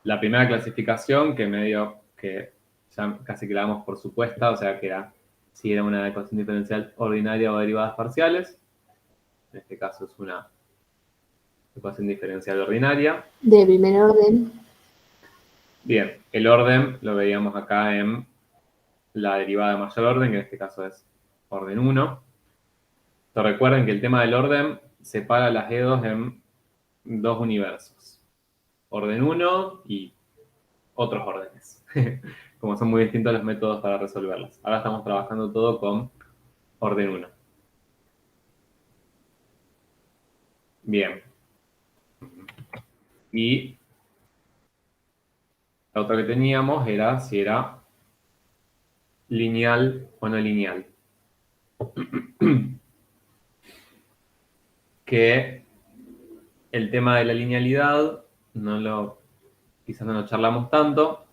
la primera clasificación, que medio que ya casi que la damos por supuesta, o sea que era si era una ecuación diferencial ordinaria o derivadas parciales. En este caso es una ecuación diferencial ordinaria. De primer orden. Bien, el orden lo veíamos acá en la derivada de mayor orden, que en este caso es orden 1. Pero recuerden que el tema del orden separa las E2 en dos universos. Orden 1 y otros órdenes. Como son muy distintos los métodos para resolverlas. Ahora estamos trabajando todo con orden 1. Bien. Y la otra que teníamos era si era lineal o no lineal. Que el tema de la linealidad quizás no lo charlamos tanto,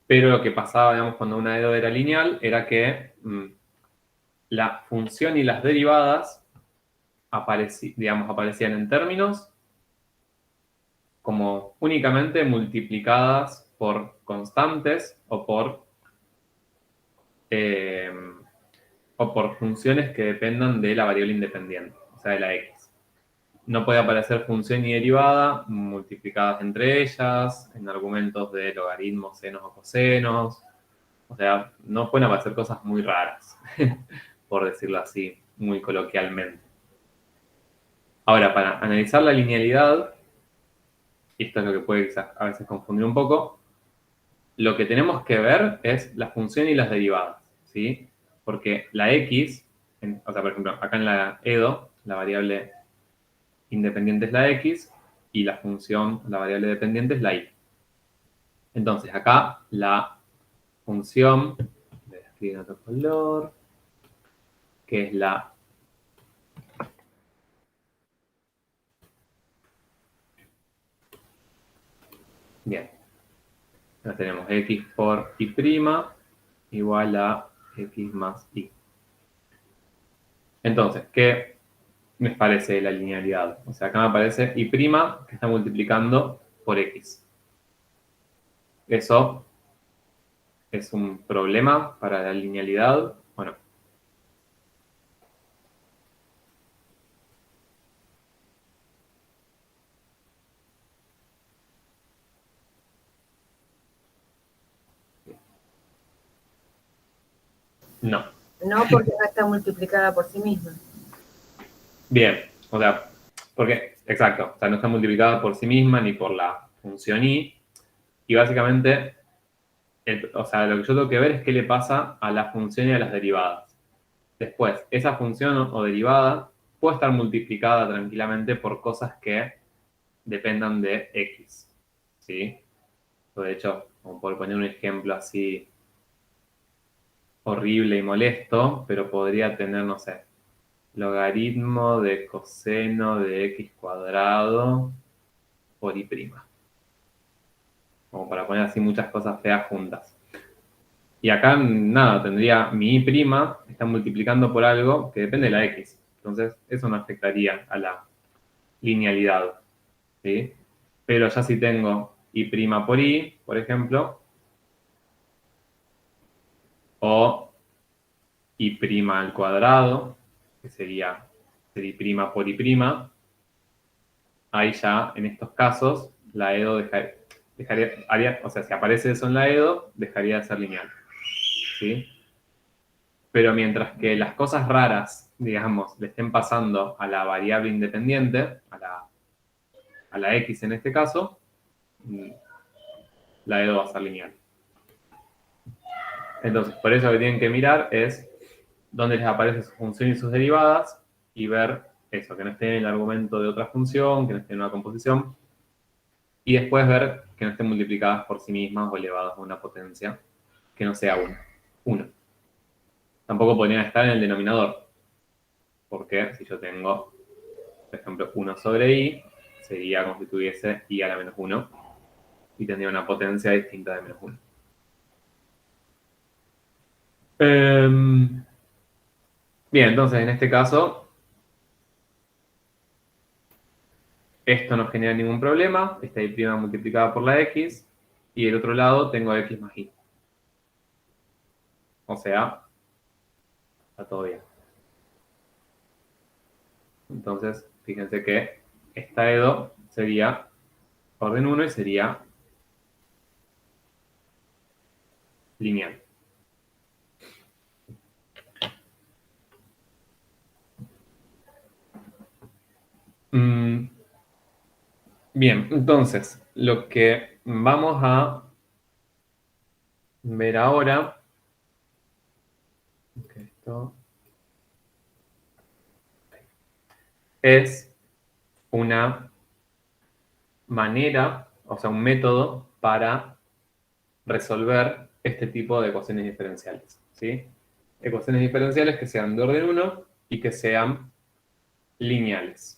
pero lo que pasaba, digamos, cuando una EDO era lineal era que la función y las derivadas aparecían en términos como únicamente multiplicadas por constantes o por funciones que dependan de la variable independiente, o sea, de la x. No puede aparecer función y derivada multiplicadas entre ellas, en argumentos de logaritmos, senos o cosenos. O sea, no pueden aparecer cosas muy raras, por decirlo así, muy coloquialmente. Ahora, para analizar la linealidad, y esto es lo que puede quizás a veces confundir un poco, lo que tenemos que ver es la función y las derivadas, ¿sí? Porque la x, o sea, por ejemplo, acá en la EDO, la variable independiente es la x y la función, la variable dependiente es la y. Entonces, acá la función, voy a escribir en otro color, que es la bien. Ya tenemos x por y' igual a x más y. Entonces, ¿qué me parece de la linealidad? O sea, acá me aparece y' que está multiplicando por x. ¿Eso es un problema para la linealidad o no? No. No, porque no está multiplicada por sí misma. Bien, o sea, porque, exacto, o sea, no está multiplicada por sí misma ni por la función y básicamente, o sea, lo que yo tengo que ver es qué le pasa a la función y a las derivadas. Después, esa función o derivada puede estar multiplicada tranquilamente por cosas que dependan de x, ¿sí? De hecho, como por poner un ejemplo así horrible y molesto, pero podría tener, no sé, logaritmo de coseno de x cuadrado por y'. Como para poner así muchas cosas feas juntas. Y acá, nada, tendría mi y' está multiplicando por algo que depende de la x. Entonces, eso no afectaría a la linealidad, ¿sí? Pero ya si tengo y' por y, por ejemplo, o y' al cuadrado, que sería y' por y', ahí ya, en estos casos, la EDO o sea, si aparece eso en la EDO, dejaría de ser lineal, ¿sí? Pero mientras que las cosas raras, digamos, le estén pasando a la variable independiente, a la x en este caso, la EDO va a ser lineal. Entonces, por eso lo que tienen que mirar es dónde les aparece su función y sus derivadas y ver eso, que no esté en el argumento de otra función, que no esté en una composición, y después ver que no estén multiplicadas por sí mismas o elevadas a una potencia que no sea 1. Tampoco podrían estar en el denominador, porque si yo tengo, por ejemplo, 1 sobre i, sería como si tuviese i a la menos 1, y tendría una potencia distinta de menos 1. Bien, entonces en este caso, Esto no genera ningún problema, esta y' multiplicada por la x, y del otro lado tengo x más y. O sea, está todo bien. Entonces, fíjense que esta EDO sería orden 1 y sería lineal. Bien, entonces, lo que vamos a ver ahora, es una manera, o sea, un método para resolver este tipo de ecuaciones diferenciales, ¿sí? Ecuaciones diferenciales que sean de orden 1 y que sean lineales.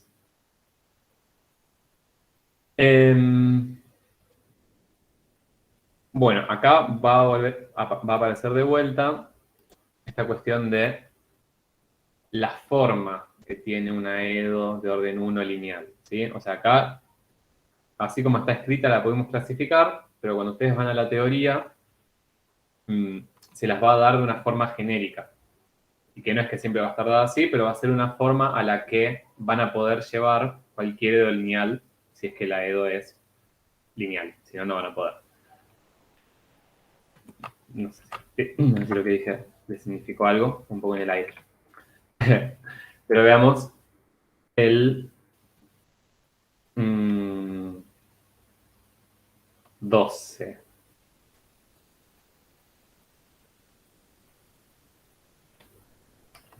Bueno, acá va a aparecer de vuelta esta cuestión de la forma que tiene una EDO de orden 1 lineal, ¿sí? O sea, acá, así como está escrita, la podemos clasificar, pero cuando ustedes van a la teoría, se las va a dar de una forma genérica. Y que no es que siempre va a estar dada así, pero va a ser una forma a la que van a poder llevar cualquier EDO lineal, si es que la EDO es lineal, si no, no van a poder. No sé si lo que dije le significó algo, un poco en el aire. Pero veamos el 12.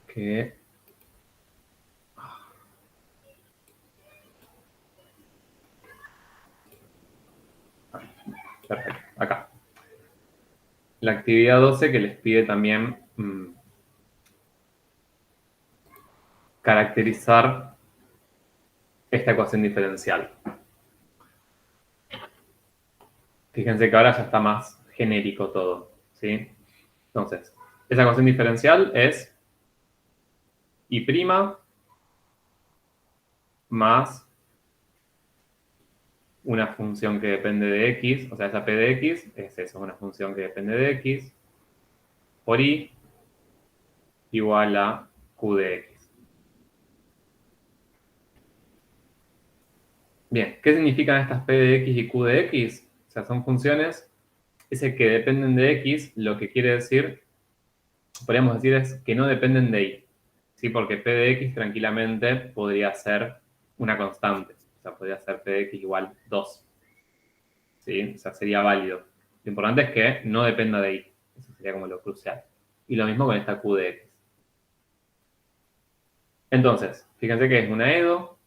Que... Perfecto, acá. La actividad 12 que les pide también caracterizar esta ecuación diferencial. Fíjense que ahora ya está más genérico todo, ¿sí? Entonces, esa ecuación diferencial es y' más una función que depende de x, o sea, esa p de x es eso, una función que depende de x, por y igual a q de x. Bien, ¿qué significan estas p de x y q de x? O sea, son funciones, ese que dependen de x, lo que quiere decir, podríamos decir es que no dependen de y, ¿sí? Porque p de x tranquilamente podría ser una constante, o sea, podría ser p de x igual 2, ¿sí? O sea, sería válido. Lo importante es que no dependa de y, eso sería como lo crucial. Y lo mismo con esta q de x. Entonces, fíjense que es una EDO.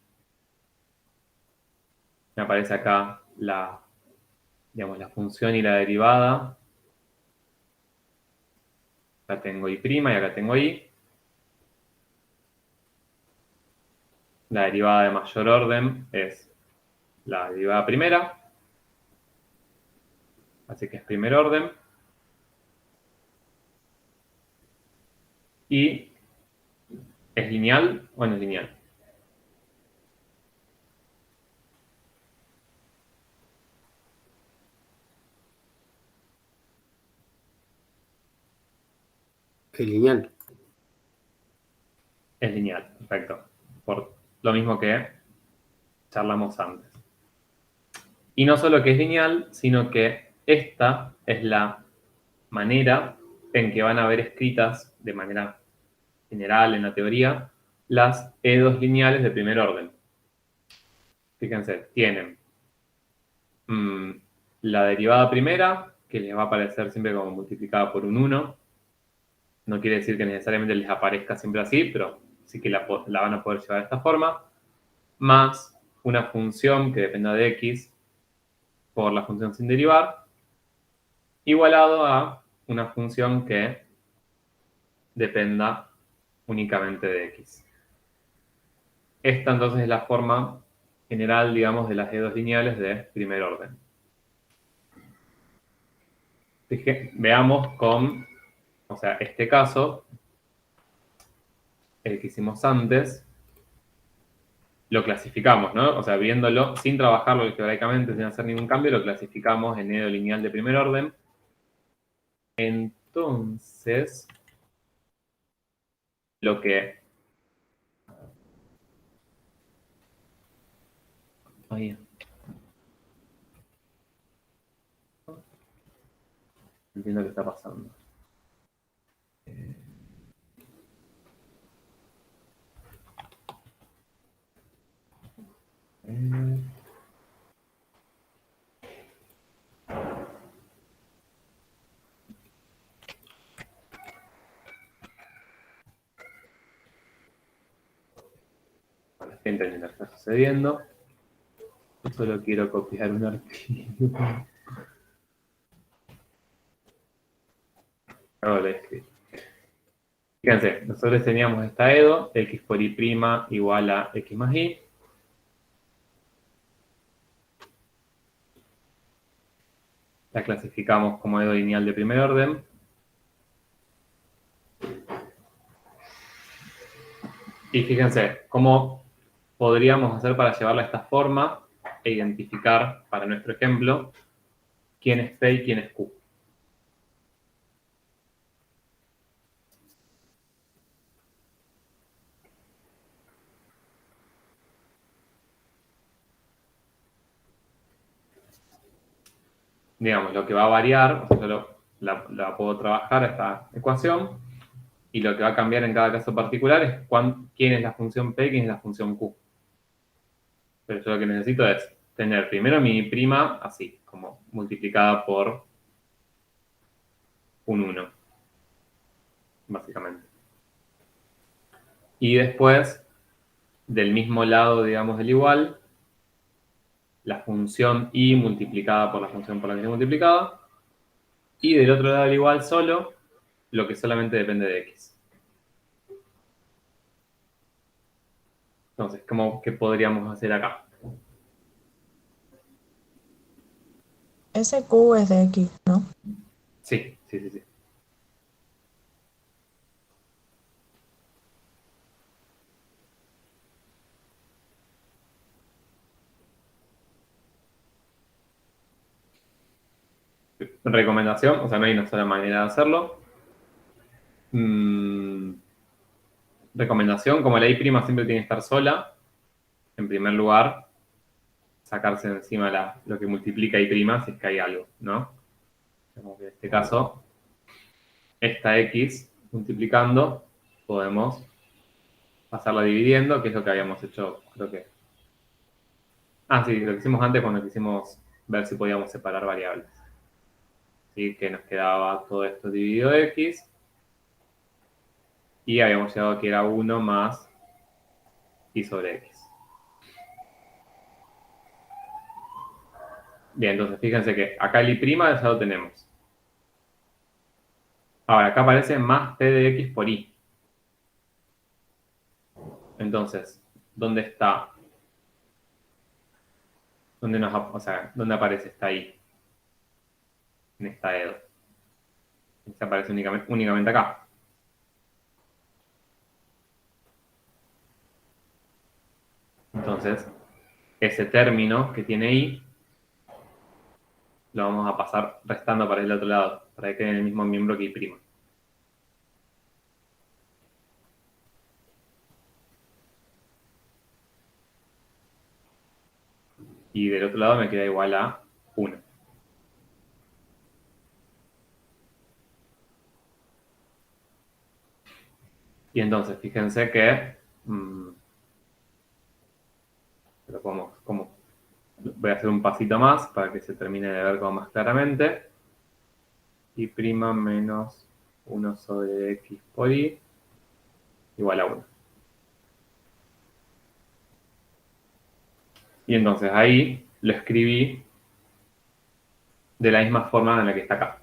Me aparece acá la función y la derivada. Acá tengo y' y acá tengo y. La derivada de mayor orden es la derivada primera. Así que es primer orden. Y ¿es lineal o no es lineal? Es lineal. Es lineal, perfecto. Por lo mismo que charlamos antes. Y no solo que es lineal, sino que esta es la manera en que van a ver escritas de manera general en la teoría las EDOs lineales de primer orden. Fíjense, tienen la derivada primera, que les va a aparecer siempre como multiplicada por un 1. No quiere decir que necesariamente les aparezca siempre así, pero sí que la van a poder llevar de esta forma, más una función que dependa de x por la función sin derivar, igualado a una función que dependa únicamente de x. Esta entonces es la forma general, digamos, de las EDOs lineales de primer orden. Veamos con, o sea, este caso, el que hicimos antes, lo clasificamos, ¿no? O sea, viéndolo sin trabajarlo algebraicamente, sin hacer ningún cambio, lo clasificamos en medio lineal de primer orden. Entonces, lo que... Ahí. No entiendo qué está pasando. Bueno, estoy entendiendo lo que está sucediendo. Yo solo quiero copiar un archivo. Ahora lo escribo. Fíjense, nosotros teníamos esta EDO, x por y' igual a x más y. La clasificamos como EDO lineal de primer orden. Y fíjense, cómo podríamos hacer para llevarla a esta forma e identificar, para nuestro ejemplo, quién es P y quién es Q. Digamos, lo que va a variar, o sea, yo la puedo trabajar esta ecuación, y lo que va a cambiar en cada caso particular es quién es la función P y quién es la función Q. Pero yo lo que necesito es tener primero mi prima así, como multiplicada por un 1, básicamente. Y después, del mismo lado, digamos, del igual, la función y multiplicada por la función por la que se multiplicada. Y del otro lado del igual solo, lo que solamente depende de x. Entonces, ¿qué podríamos hacer acá? Ese Q es de X, ¿no? Sí, sí, sí, sí. Recomendación, o sea, no hay una sola manera de hacerlo. Recomendación, como la y' siempre tiene que estar sola, en primer lugar, sacarse de encima lo que multiplica y' si es que hay algo, ¿no? Como que en este caso, esta x multiplicando, podemos pasarla dividiendo, que es lo que habíamos hecho, creo que... Ah, sí, lo que hicimos antes cuando quisimos ver si podíamos separar variables. ¿Sí? Que nos quedaba todo esto dividido de x, y habíamos llegado a que era 1 más y sobre x. Bien, entonces fíjense que acá el y' ya lo tenemos. Ahora, acá aparece más p de x por y. Entonces, ¿dónde está? ¿Dónde aparece esta y? En esta EDO. Se aparece únicamente acá. Entonces, ese término que tiene y lo vamos a pasar restando para el otro lado, para que quede en el mismo miembro que y'. Y del otro lado me queda igual a 1. Y entonces, fíjense que... voy a hacer un pasito más para que se termine de ver como más claramente. Y' menos 1 sobre x por y igual a 1. Y entonces ahí lo escribí de la misma forma en la que está acá.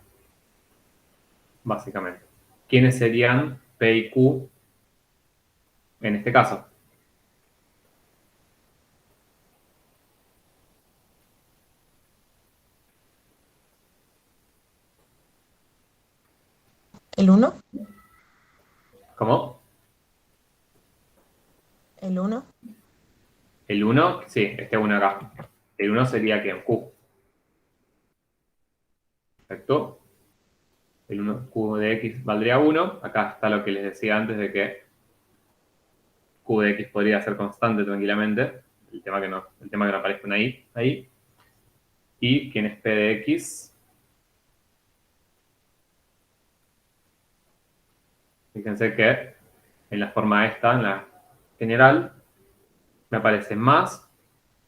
Básicamente. ¿Quiénes serían P y Q en este caso? ¿El 1? ¿Cómo? ¿El 1? El 1, sí, este 1 acá. El 1 sería que Q. Perfecto. El 1, Q de X valdría 1. Acá está lo que les decía antes de que Q de X podría ser constante tranquilamente. El tema que no aparezca una I ahí. Y quién es P de X. Fíjense que en la forma esta, en la general, me aparece más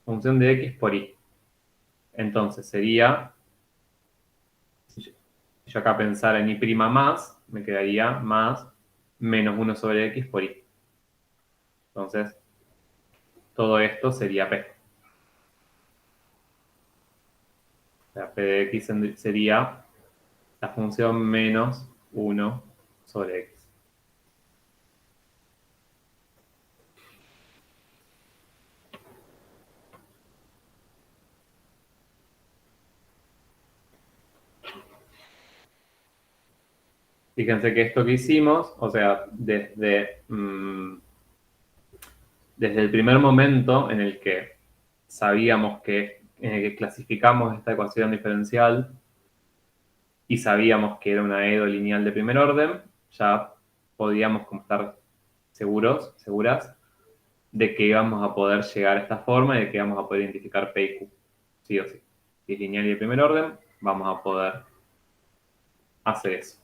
función de X por Y. Entonces sería, si yo acá pensara en Y' más, me quedaría más menos 1 sobre X por Y. Entonces, todo esto sería P. O sea, P de X sería la función menos 1 sobre X. Fíjense que esto que hicimos, o sea, desde el primer momento en el que sabíamos en el que clasificamos esta ecuación diferencial y sabíamos que era una EDO lineal de primer orden, ya podíamos como estar seguras, de que íbamos a poder llegar a esta forma y de que íbamos a poder identificar P y Q, sí o sí. Si es lineal y de primer orden, vamos a poder hacer eso.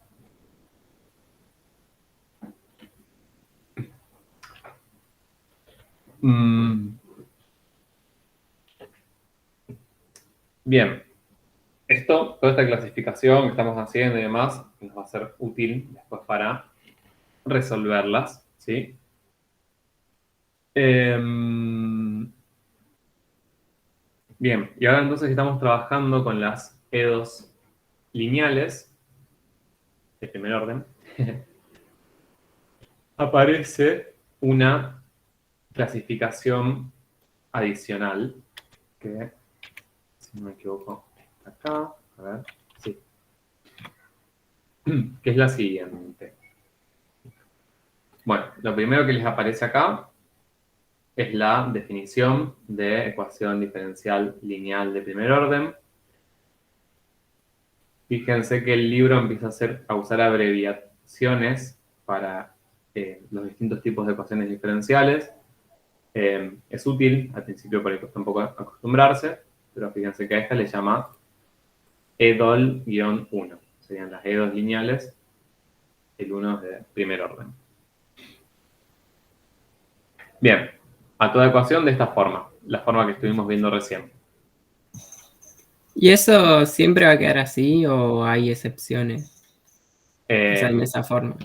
Bien, toda esta clasificación que estamos haciendo y demás, nos va a ser útil después para resolverlas, ¿sí? Bien, y ahora entonces estamos trabajando con las EDOs lineales de primer orden. Aparece una clasificación adicional que, si no me equivoco, acá, a ver, sí, que es la siguiente. Bueno, lo primero que les aparece acá es la definición de ecuación diferencial lineal de primer orden. Fíjense que el libro empieza a usar abreviaciones para los distintos tipos de ecuaciones diferenciales. Es útil, al principio por ahí cuesta un poco acostumbrarse, pero fíjense que a esta le llama EDOL-1. Serían las EDOs lineales, el 1 es de primer orden. Bien, a toda ecuación de esta forma, la forma que estuvimos viendo recién. ¿Y eso siempre va a quedar así o hay excepciones? O sea, en esa forma.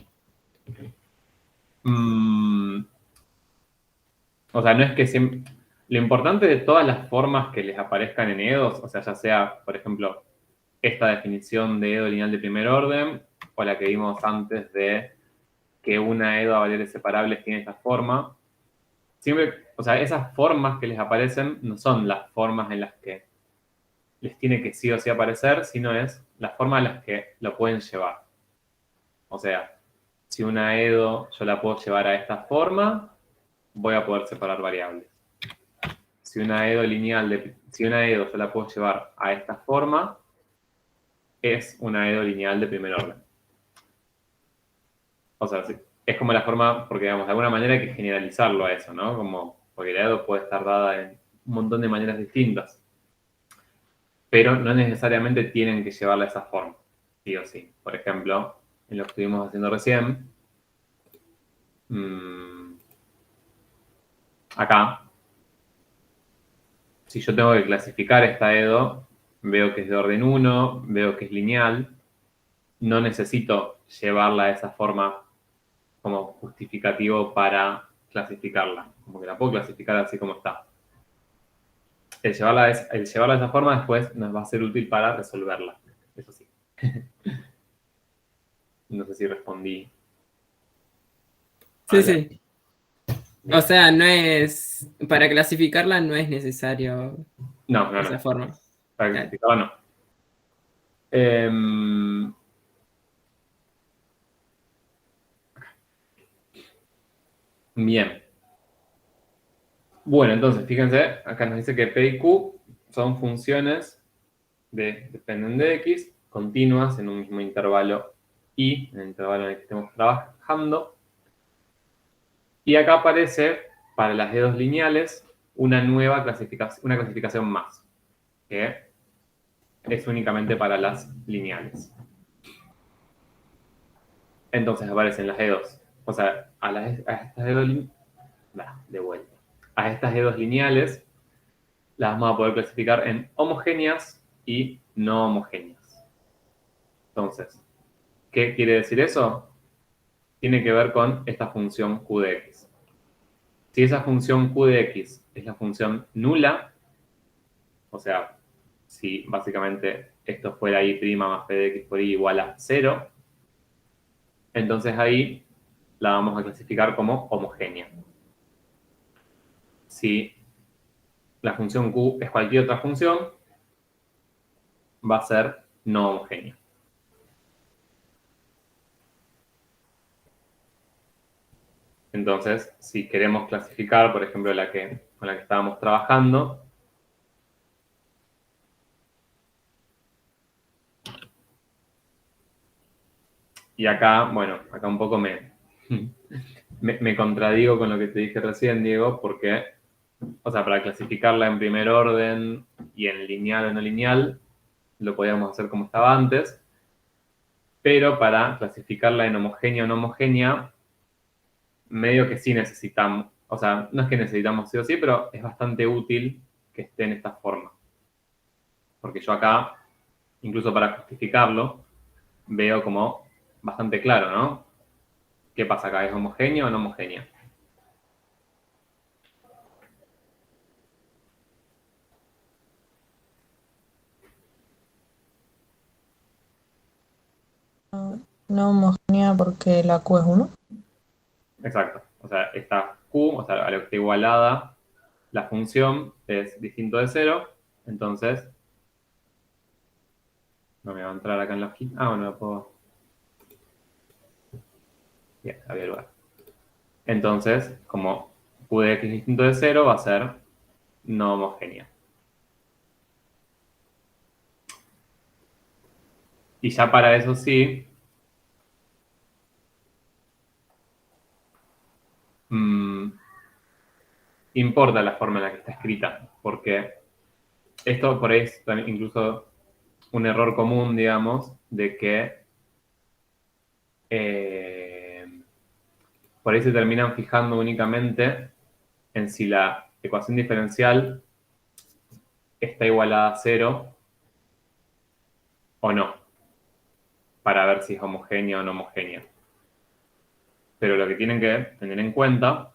O sea, no es que siempre... Lo importante de todas las formas que les aparezcan en EDOs, o sea, ya sea, por ejemplo, esta definición de EDO lineal de primer orden, o la que vimos antes de que una EDO a valores separables tiene esta forma, siempre, o sea, esas formas que les aparecen no son las formas en las que les tiene que sí o sí aparecer, sino es la forma en las que lo pueden llevar. O sea, si una EDO yo la puedo llevar a esta forma, voy a poder separar variables. Si una EDO yo la puedo llevar a esta forma, es una EDO lineal de primer orden. O sea, es como la forma, porque digamos, de alguna manera hay que generalizarlo a eso, ¿no? Porque la EDO puede estar dada en un montón de maneras distintas. Pero no necesariamente tienen que llevarla a esa forma, sí o sí. Por ejemplo, en lo que estuvimos haciendo recién, acá, si yo tengo que clasificar esta EDO, veo que es de orden 1, veo que es lineal, no necesito llevarla a esa forma como justificativo para clasificarla. Como que la puedo clasificar así como está. El llevarla a esa forma después nos va a ser útil para resolverla. Eso sí. No sé si respondí. Sí, sí. O sea, no es... Para clasificarla no es necesario esa forma. Para clasificarla no. Bien. Bueno, entonces, fíjense, acá nos dice que P y Q son funciones dependen de X, continuas en un mismo intervalo Y, en el intervalo en el que estemos trabajando. Y acá aparece, para las dedos lineales, una nueva clasificación, una clasificación más, que es únicamente para las lineales. Entonces aparecen las dedos, o sea, a estas dedos de vuelta. A estas dedos lineales las vamos a poder clasificar en homogéneas y no homogéneas. Entonces, ¿qué quiere decir eso? Tiene que ver con esta función q de x. Si esa función q de x es la función nula, o sea, si básicamente esto fuera y' más p de x por y igual a 0, entonces ahí la vamos a clasificar como homogénea. Si la función q es cualquier otra función, va a ser no homogénea. Entonces, si queremos clasificar, por ejemplo, con la que estábamos trabajando, y acá, bueno, acá un poco me contradigo con lo que te dije recién, Diego, porque, o sea, para clasificarla en primer orden y en lineal o no lineal, lo podíamos hacer como estaba antes, pero para clasificarla en homogénea o no homogénea, medio que sí necesitamos, o sea, no es que necesitamos sí o sí, pero es bastante útil que esté en esta forma. Porque yo acá, incluso para justificarlo, veo como bastante claro, ¿no? ¿Qué pasa acá? ¿Es homogénea o no homogénea? No homogénea porque la Q es 1. Exacto. O sea, esta Q, o sea, a lo que está igualada, la función es distinto de 0, entonces no me va a entrar acá en la hojita. Ah, bueno, lo puedo. Bien, había lugar. Entonces, como Q de x distinto de 0, va a ser no homogénea. Y ya para eso sí, importa la forma en la que está escrita, porque esto por ahí es incluso un error común, digamos, de que por ahí se terminan fijando únicamente en si la ecuación diferencial está igualada a 0 o no, para ver si es homogénea o no homogénea. Pero lo que tienen que tener en cuenta,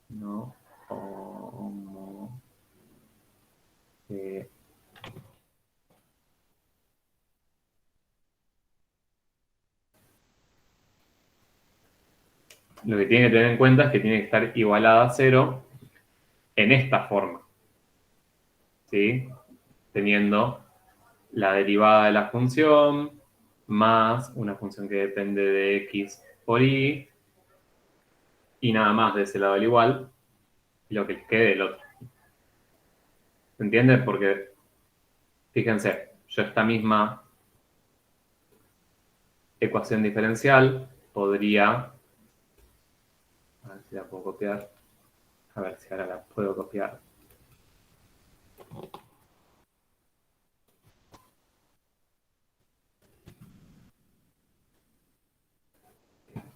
no, lo que tienen que tener en cuenta es que tiene que estar igualada a 0 en esta forma, ¿sí? Teniendo la derivada de la función más una función que depende de x por y nada más de ese lado del igual, y lo que les quede del otro. ¿Se entiende? Porque, fíjense, yo esta misma ecuación diferencial podría, a ver si la puedo copiar, a ver si ahora la puedo copiar.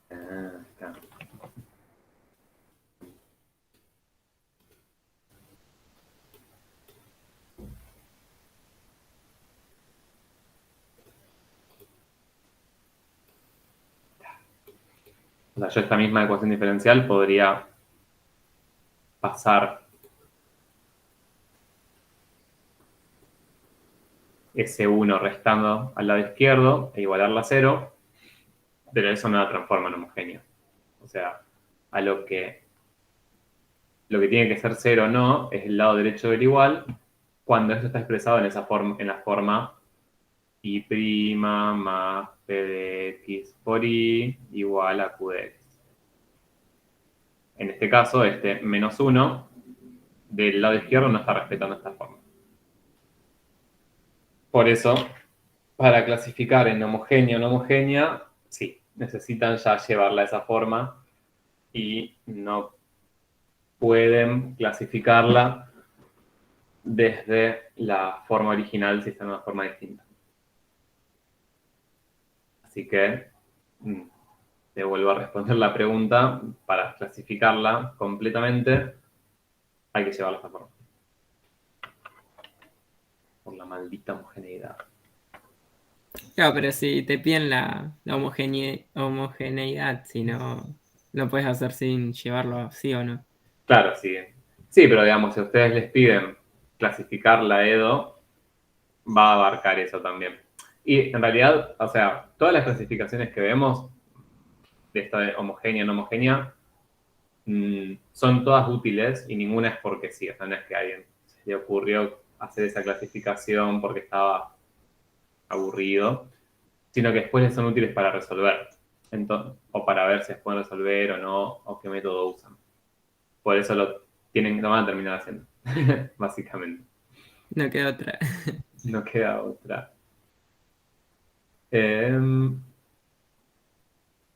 Acá. O sea, yo esta misma ecuación diferencial podría pasar ese 1 restando al lado izquierdo e igualarla a 0, pero eso no la transforma en homogénea. O sea, a lo que tiene que ser 0 o no es el lado derecho del igual cuando esto está expresado en esa forma, en la forma y' más p de x por y igual a q de x. en este caso, este -1 del lado izquierdo no está respetando esta forma. Por eso, para clasificar en homogénea o no homogénea, sí, necesitan ya llevarla a esa forma y no pueden clasificarla desde la forma original si está en una forma distinta. Así que te vuelvo a responder la pregunta. Para clasificarla completamente hay que llevarla a esta forma. Por la maldita homogeneidad. Claro, pero si te piden la homogeneidad, si no, lo puedes hacer sin llevarlo así o no. Claro, sí. Sí, pero digamos, si ustedes les piden clasificar la EDO, va a abarcar eso también. Y en realidad, o sea, todas las clasificaciones que vemos de esta de homogénea, no homogénea, son todas útiles y ninguna es porque sí. O sea, no es que a alguien se le ocurrió hacer esa clasificación porque estaba aburrido, sino que después les son útiles para resolver. Entonces, o para ver si se pueden resolver o no, o qué método usan. Por eso lo van a terminar haciendo, básicamente. No queda otra. No queda otra.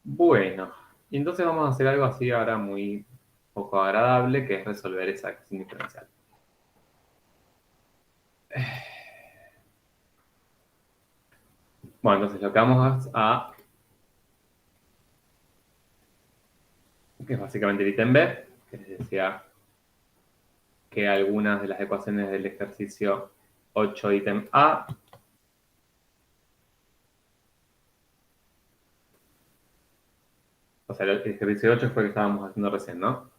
Bueno, y entonces vamos a hacer algo así ahora muy poco agradable, que es resolver esa ecuación diferencial. Bueno, entonces lo que vamos a que es básicamente el ítem B, que les decía que algunas de las ecuaciones del ejercicio 8 ítem A o sea, el ejercicio 8 fue el que estábamos haciendo recién, ¿no?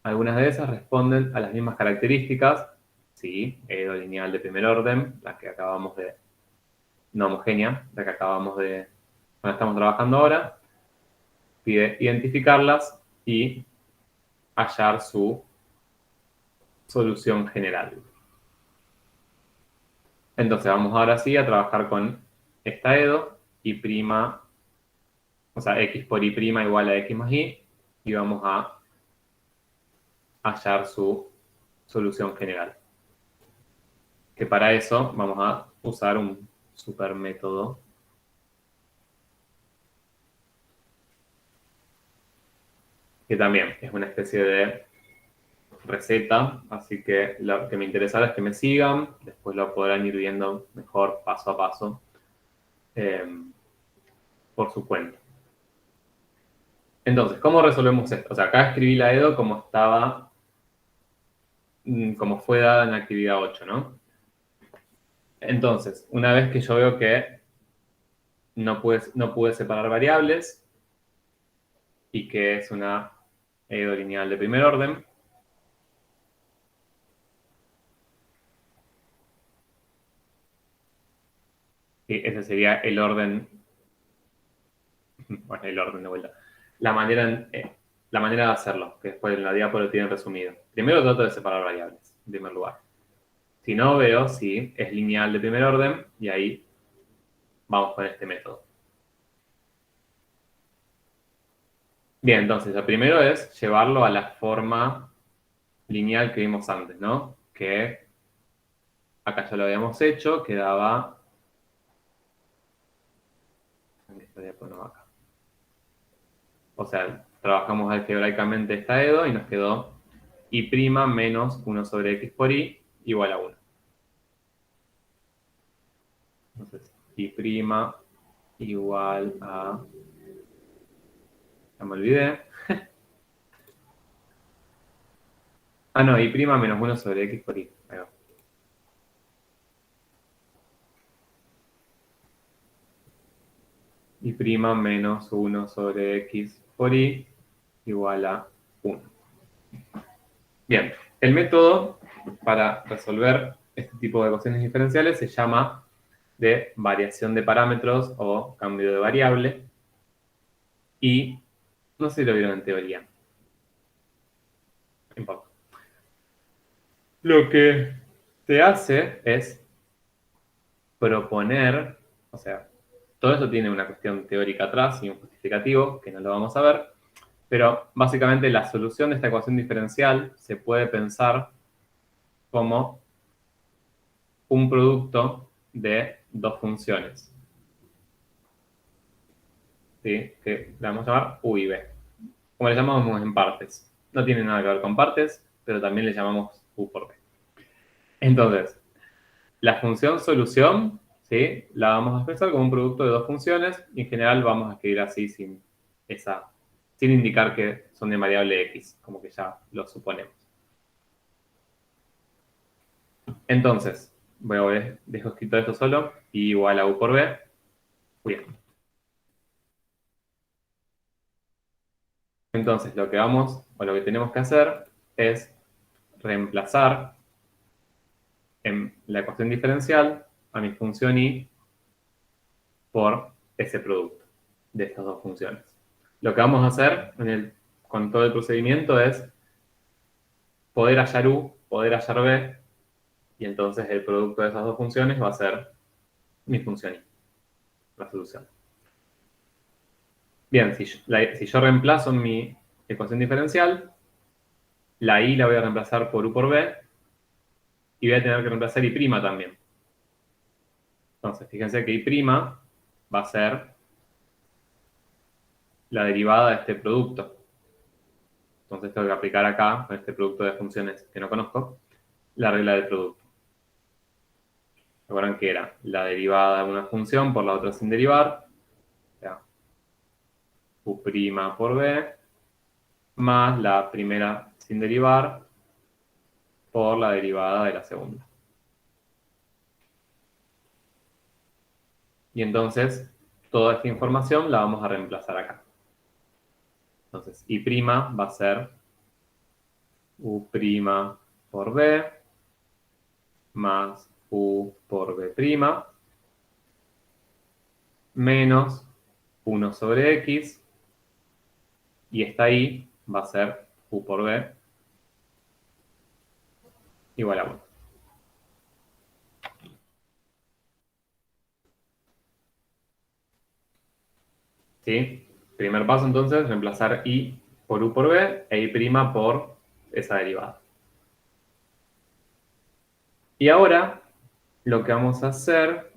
Algunas de esas responden a las mismas características, sí, EDO lineal de primer orden, la que acabamos de, no homogénea, la que acabamos de, cuando estamos trabajando ahora, pide identificarlas y hallar su solución general. Entonces vamos ahora sí a trabajar con esta EDO, y prima, o sea, x por y prima igual a x más y, y vamos a hallar su solución general. Que para eso vamos a usar un super método que también es una especie de receta, así que lo que me interesa es que me sigan, después lo podrán ir viendo mejor paso a paso por su cuenta. Entonces, ¿cómo resolvemos esto? O sea, acá escribí la EDO como estaba, como fue dada en la actividad 8, ¿no? Entonces, una vez que yo veo que no pude separar variables y que es una EDO lineal de primer orden, y ese sería el orden, bueno, el orden de vuelta, la manera de hacerlo, que después en la diapo lo tienen resumido. Primero trato de separar variables, en primer lugar. Si no, veo si es lineal de primer orden y ahí vamos con este método. Bien, entonces lo primero es llevarlo a la forma lineal que vimos antes, ¿no? Que acá ya lo habíamos hecho, quedaba... O sea, trabajamos algebraicamente esta EDO y nos quedó y' menos 1 sobre x por y igual a 1. Entonces, y' igual a... Ya me olvidé. Ah, no, y' menos 1 sobre x por y. Ahí va. Y' menos 1 sobre x por y igual a 1. Bien, el método para resolver este tipo de ecuaciones diferenciales se llama de variación de parámetros o cambio de variable. Y no sé si lo vieron en teoría. No importa. Lo que se hace es proponer, o sea, todo esto tiene una cuestión teórica atrás y un justificativo, que no lo vamos a ver, Pero básicamente la solución de esta ecuación diferencial se puede pensar como un producto de dos funciones. ¿Sí? Que la vamos a llamar U y B. Como le llamamos en partes. No tiene nada que ver con partes, pero también le llamamos U por B. Entonces, la función solución, ¿sí? La vamos a expresar como un producto de dos funciones y en general vamos a escribir así sin indicar que son de variable X, como que ya lo suponemos. Entonces, dejo escrito esto solo, y igual a U por B. Bien. Entonces, lo que tenemos que hacer es reemplazar en la ecuación diferencial a mi función y por ese producto de estas dos funciones. Lo que vamos a hacer con todo el procedimiento es poder hallar U, poder hallar B, y entonces el producto de esas dos funciones va a ser mi función y, la solución. Bien, si yo reemplazo en mi ecuación diferencial, la I la voy a reemplazar por U por B, y voy a tener que reemplazar I' también. Entonces, fíjense que I' va a ser la derivada de este producto. Entonces tengo que aplicar acá, con este producto de funciones que no conozco, la regla del producto. Recuerdan que era la derivada de una función por la otra sin derivar, o sea, U' por B, más la primera sin derivar por la derivada de la segunda. Y entonces, toda esta información la vamos a reemplazar acá. Entonces, I' va a ser U' por B más U por B' menos 1 sobre X, y esta I va a ser U por B igual a 1. ¿Sí? Primer paso, entonces, reemplazar I por U por B e I' por esa derivada. Y ahora, lo que vamos a hacer...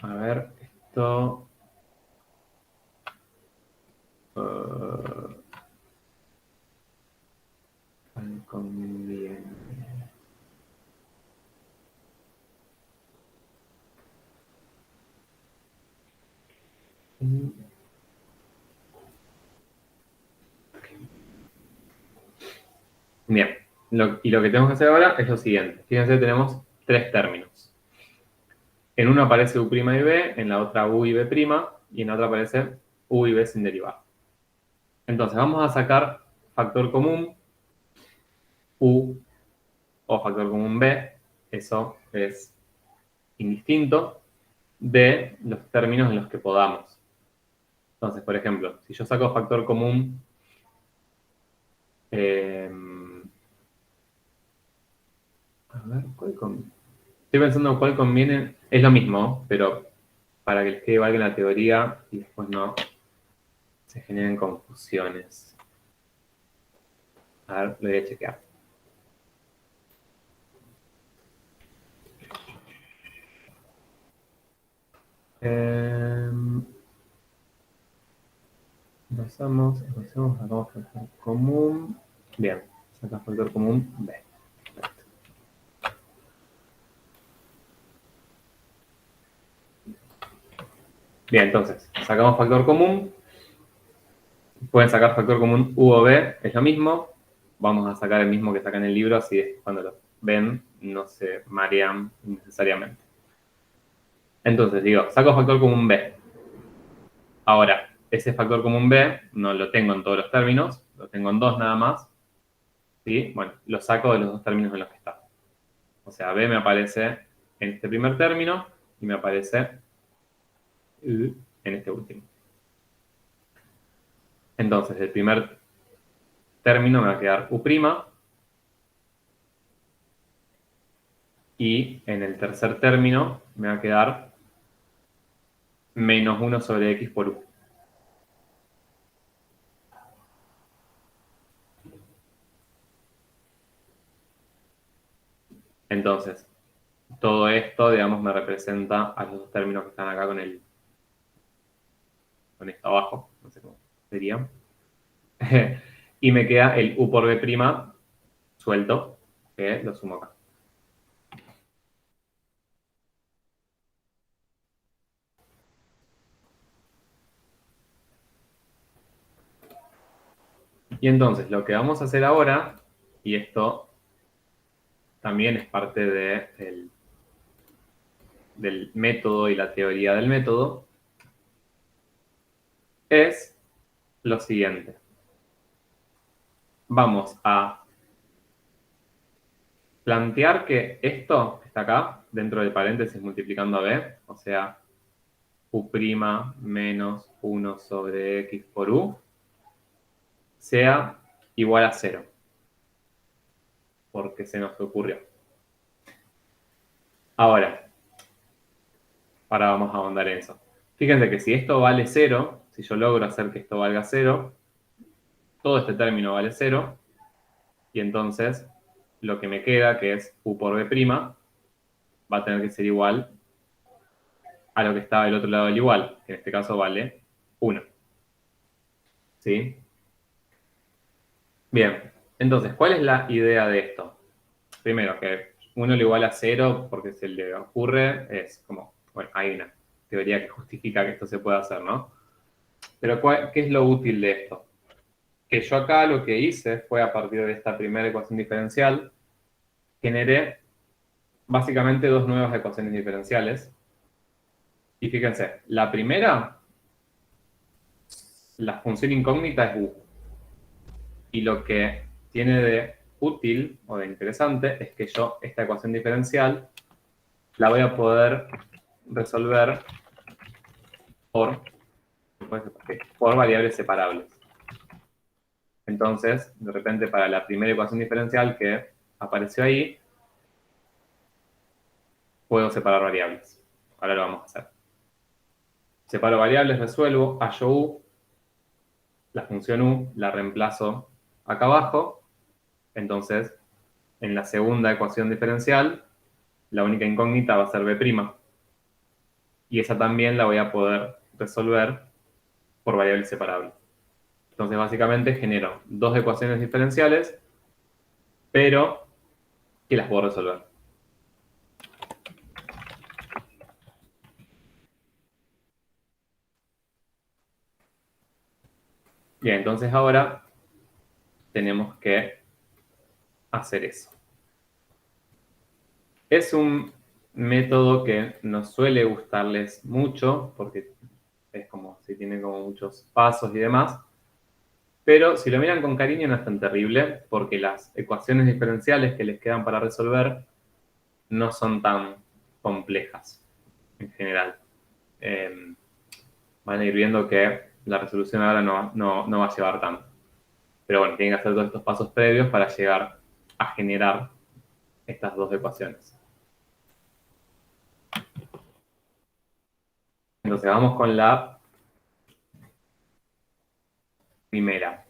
a ver, esto... conviene. Bien, y lo que tenemos que hacer ahora es lo siguiente. Fíjense, tenemos tres términos. En uno aparece U' y B, en la otra U y B', y en la otra aparece U y B sin derivar. Entonces, vamos a sacar factor común U o factor común B, eso es indistinto, de los términos en los que podamos. Entonces, por ejemplo, si yo saco factor común, a ver, ¿cuál conviene? Estoy pensando en cuál conviene. Es lo mismo, pero para que les quede igual que en la teoría y después no se generen confusiones. A ver, lo voy a chequear. Sacamos factor común. Bien, saca factor común B. Bien, entonces, sacamos factor común. Pueden sacar factor común U o B, es lo mismo. Vamos a sacar el mismo que sacan en el libro, así es cuando lo ven no se marean innecesariamente. Entonces, digo, saco factor común B. Ahora, ese factor común B no lo tengo en todos los términos, lo tengo en dos nada más. ¿Sí? Bueno, lo saco de los dos términos en los que está. O sea, B me aparece en este primer término y me aparece en este último. Entonces, el primer término me va a quedar U', y en el tercer término me va a quedar menos 1 sobre x por u. Entonces, todo esto, digamos, me representa a los dos términos que están acá con esto abajo, no sé cómo sería. Y me queda el u por b' suelto, que lo sumo acá. Y entonces, lo que vamos a hacer ahora, y esto también es parte del método y la teoría del método, es lo siguiente. Vamos a plantear que esto está acá, dentro del paréntesis multiplicando a b, o sea, u' menos 1 sobre x por u, sea igual a 0. Porque se nos ocurrió. Ahora vamos a ahondar en eso. Fíjense que si esto vale 0, si yo logro hacer que esto valga 0, todo este término vale 0, y entonces lo que me queda, que es u por b', va a tener que ser igual a lo que estaba del otro lado del igual, que en este caso vale 1. ¿Sí? Bien, entonces, ¿cuál es la idea de esto? Primero, que 1 le iguala a 0 porque se le ocurre, es como, bueno, hay una teoría que justifica que esto se pueda hacer, ¿no? Pero ¿qué es lo útil de esto? Que yo acá lo que hice fue, a partir de esta primera ecuación diferencial, generé básicamente dos nuevas ecuaciones diferenciales. Y fíjense, la primera, la función incógnita es u. Y lo que tiene de útil o de interesante es que yo esta ecuación diferencial la voy a poder resolver por variables separables. Entonces, de repente, para la primera ecuación diferencial que apareció ahí, puedo separar variables. Ahora lo vamos a hacer. Separo variables, resuelvo, hallo u, la función u la reemplazo acá abajo. Entonces, en la segunda ecuación diferencial, la única incógnita va a ser b'. Y esa también la voy a poder resolver por variables separables. Entonces, básicamente, genero dos ecuaciones diferenciales, pero que las puedo resolver. Bien, entonces ahora tenemos que hacer eso. Es un método que nos suele gustarles mucho, porque es como si tiene como muchos pasos y demás, pero si lo miran con cariño no es tan terrible, porque las ecuaciones diferenciales que les quedan para resolver no son tan complejas en general. Van a ir viendo que la resolución ahora no va a llevar tanto. Pero bueno, tienen que hacer todos estos pasos previos para llegar a generar estas dos ecuaciones. Entonces vamos con la primera.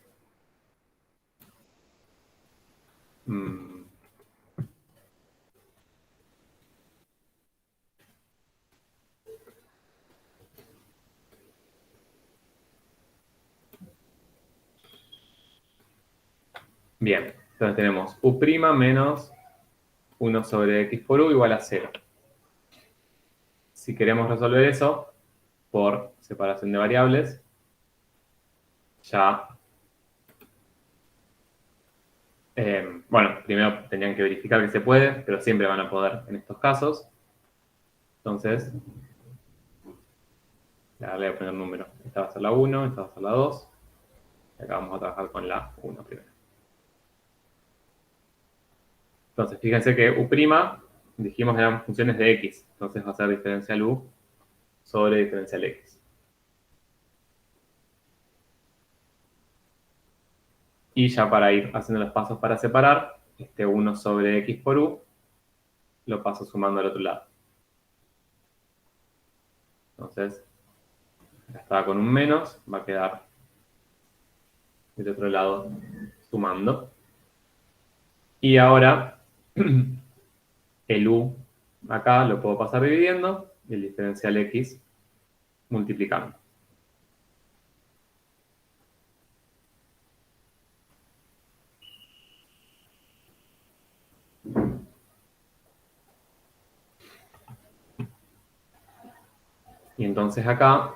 Bien, entonces tenemos u' menos 1 sobre x por u igual a 0. Si queremos resolver eso por separación de variables, ya... bueno, primero tendrían que verificar que se puede, pero siempre van a poder en estos casos. Entonces, le voy a poner número. Esta va a ser la 1, esta va a ser la 2. Y acá vamos a trabajar con la 1 primero. Entonces, fíjense que u', dijimos que eran funciones de x. Entonces va a ser diferencial u sobre diferencial x. Y ya para ir haciendo los pasos para separar, este 1 sobre x por u lo paso sumando al otro lado. Entonces, estaba con un menos, va a quedar del otro lado sumando. Y ahora el u acá lo puedo pasar dividiendo y el diferencial x multiplicando. Y entonces acá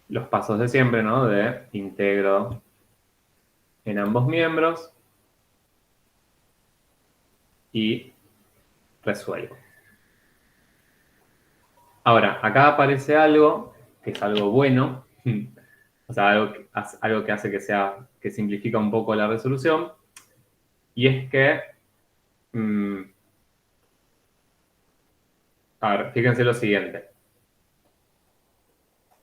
los pasos de siempre, ¿no? De integro en ambos miembros y resuelvo. Ahora, acá aparece algo que es algo bueno, o sea, algo que hace que simplifica un poco la resolución, y es que, a ver, fíjense lo siguiente.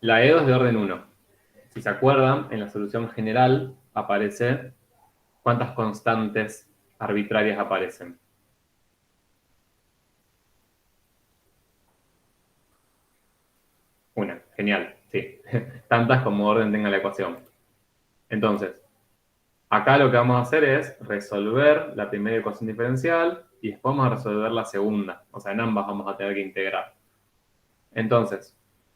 La EDO es de orden 1. Si se acuerdan, en la solución general aparece cuántas constantes arbitrarias aparecen. Una, genial, sí. Tantas como orden tenga la ecuación. Entonces, acá lo que vamos a hacer es resolver la primera ecuación diferencial y después vamos a resolver la segunda. O sea, en ambas vamos a tener que integrar. Entonces,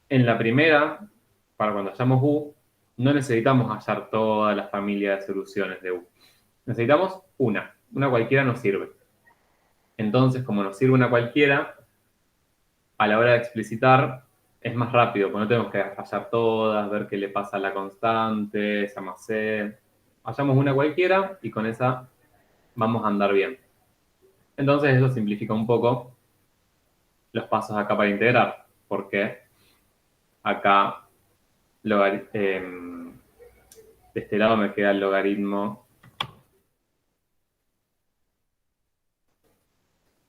en la primera, para cuando hallamos u, no necesitamos hallar toda la familia de soluciones de u. Necesitamos una. Una cualquiera nos sirve. Entonces, como nos sirve una cualquiera, a la hora de explicitar es más rápido, porque no tenemos que hallar todas, ver qué le pasa a la constante, esa más c. Hallamos una cualquiera y con esa vamos a andar bien. Entonces eso simplifica un poco los pasos acá para integrar, porque acá de este lado me queda el logaritmo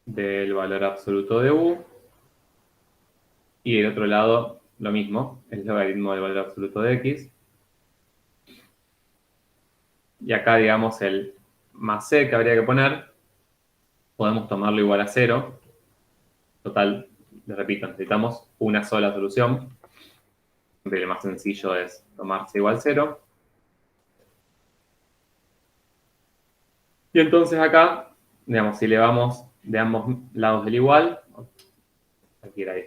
del valor absoluto de u, y del otro lado lo mismo, el logaritmo del valor absoluto de x. Y acá, digamos, el más c que habría que poner, podemos tomarlo igual a 0. Total, les repito, necesitamos una sola solución. Siempre lo más sencillo es tomar c igual a 0. Y entonces acá, digamos, si elevamos de ambos lados del igual, aquí era ahí.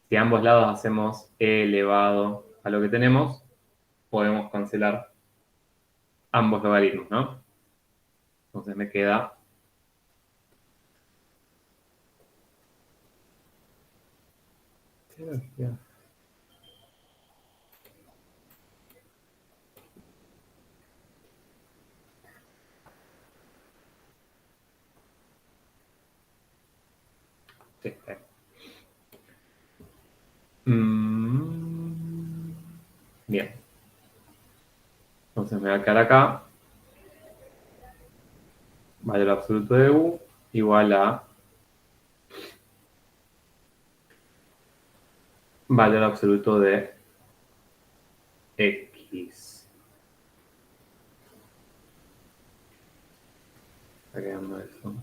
Si a ambos lados hacemos e elevado a lo que tenemos, podemos cancelar ambos logaritmos, ¿no? Entonces me queda sí, bien. Entonces me va a quedar acá valor absoluto de u igual a valor absoluto de x. Está quedando eso.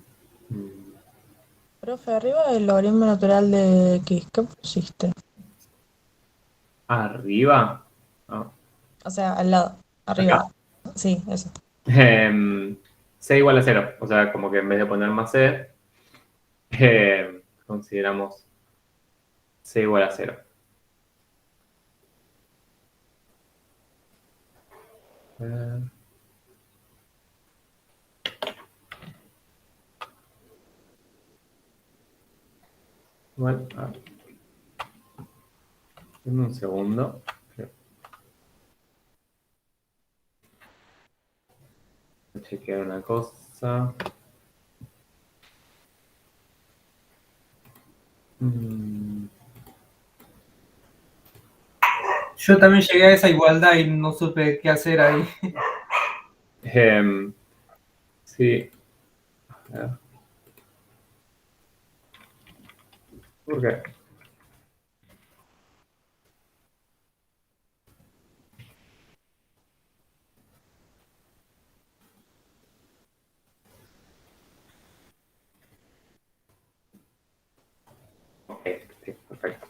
Profe, arriba del logaritmo natural de X, ¿qué pusiste? Arriba. Ah, O sea, al lado, arriba. Sí, eso. c igual a 0. O sea, como que en vez de poner más c, consideramos c igual a 0. Bueno, en un segundo. Voy a chequear una cosa. Yo también llegué a esa igualdad y no supe qué hacer ahí. Sí. A ver. ¿Por qué? Perfecto.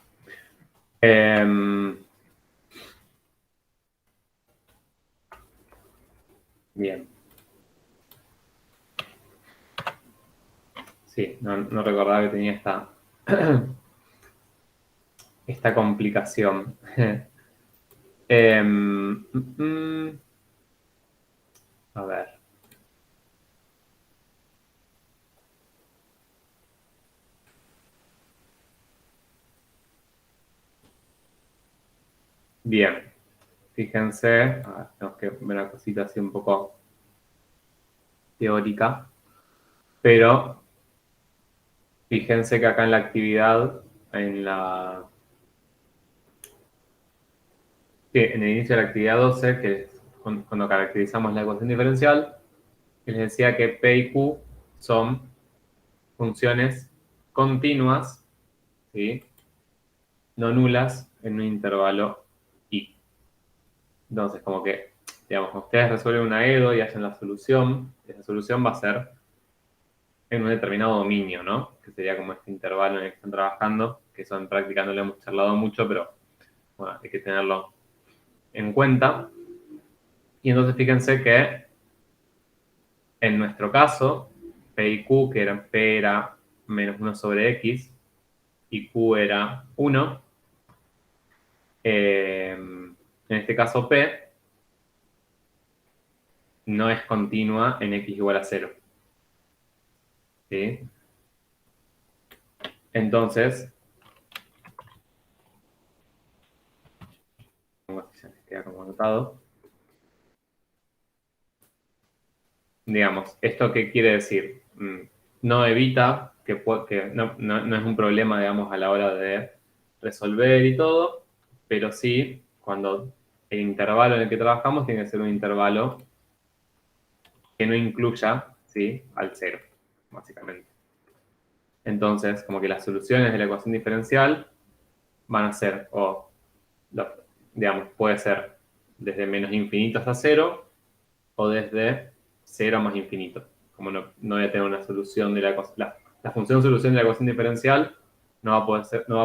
Bien. Sí, no recordaba que tenía esta complicación. A ver. Bien. Fíjense, a ver, tenemos que ver una cosita así un poco teórica, pero fíjense que acá en la actividad, en el inicio de la actividad 12, que es cuando caracterizamos la ecuación diferencial, les decía que P y Q son funciones continuas, ¿sí? No nulas en un intervalo I. Entonces, como que, digamos, ustedes resuelven una EDO y hacen la solución, esa solución va a ser en un determinado dominio, ¿no? Que sería como este intervalo en el que están trabajando, que eso en práctica no lo hemos charlado mucho, pero bueno, hay que tenerlo en cuenta. Y entonces fíjense que en nuestro caso, P y Q, que P era menos 1 sobre X, y Q era 1, en este caso P no es continua en X igual a 0. ¿Sí? Entonces, se queda como anotado. Digamos, ¿esto qué quiere decir? No evita que no es un problema, digamos, a la hora de resolver y todo, pero sí, cuando el intervalo en el que trabajamos tiene que ser un intervalo que no incluya, ¿sí?, al 0, básicamente. Entonces, como que las soluciones de la ecuación diferencial van a ser, digamos, puede ser desde menos infinito hasta 0 o desde 0 más infinito. Como no voy a tener una solución de la función solución de la ecuación diferencial no va a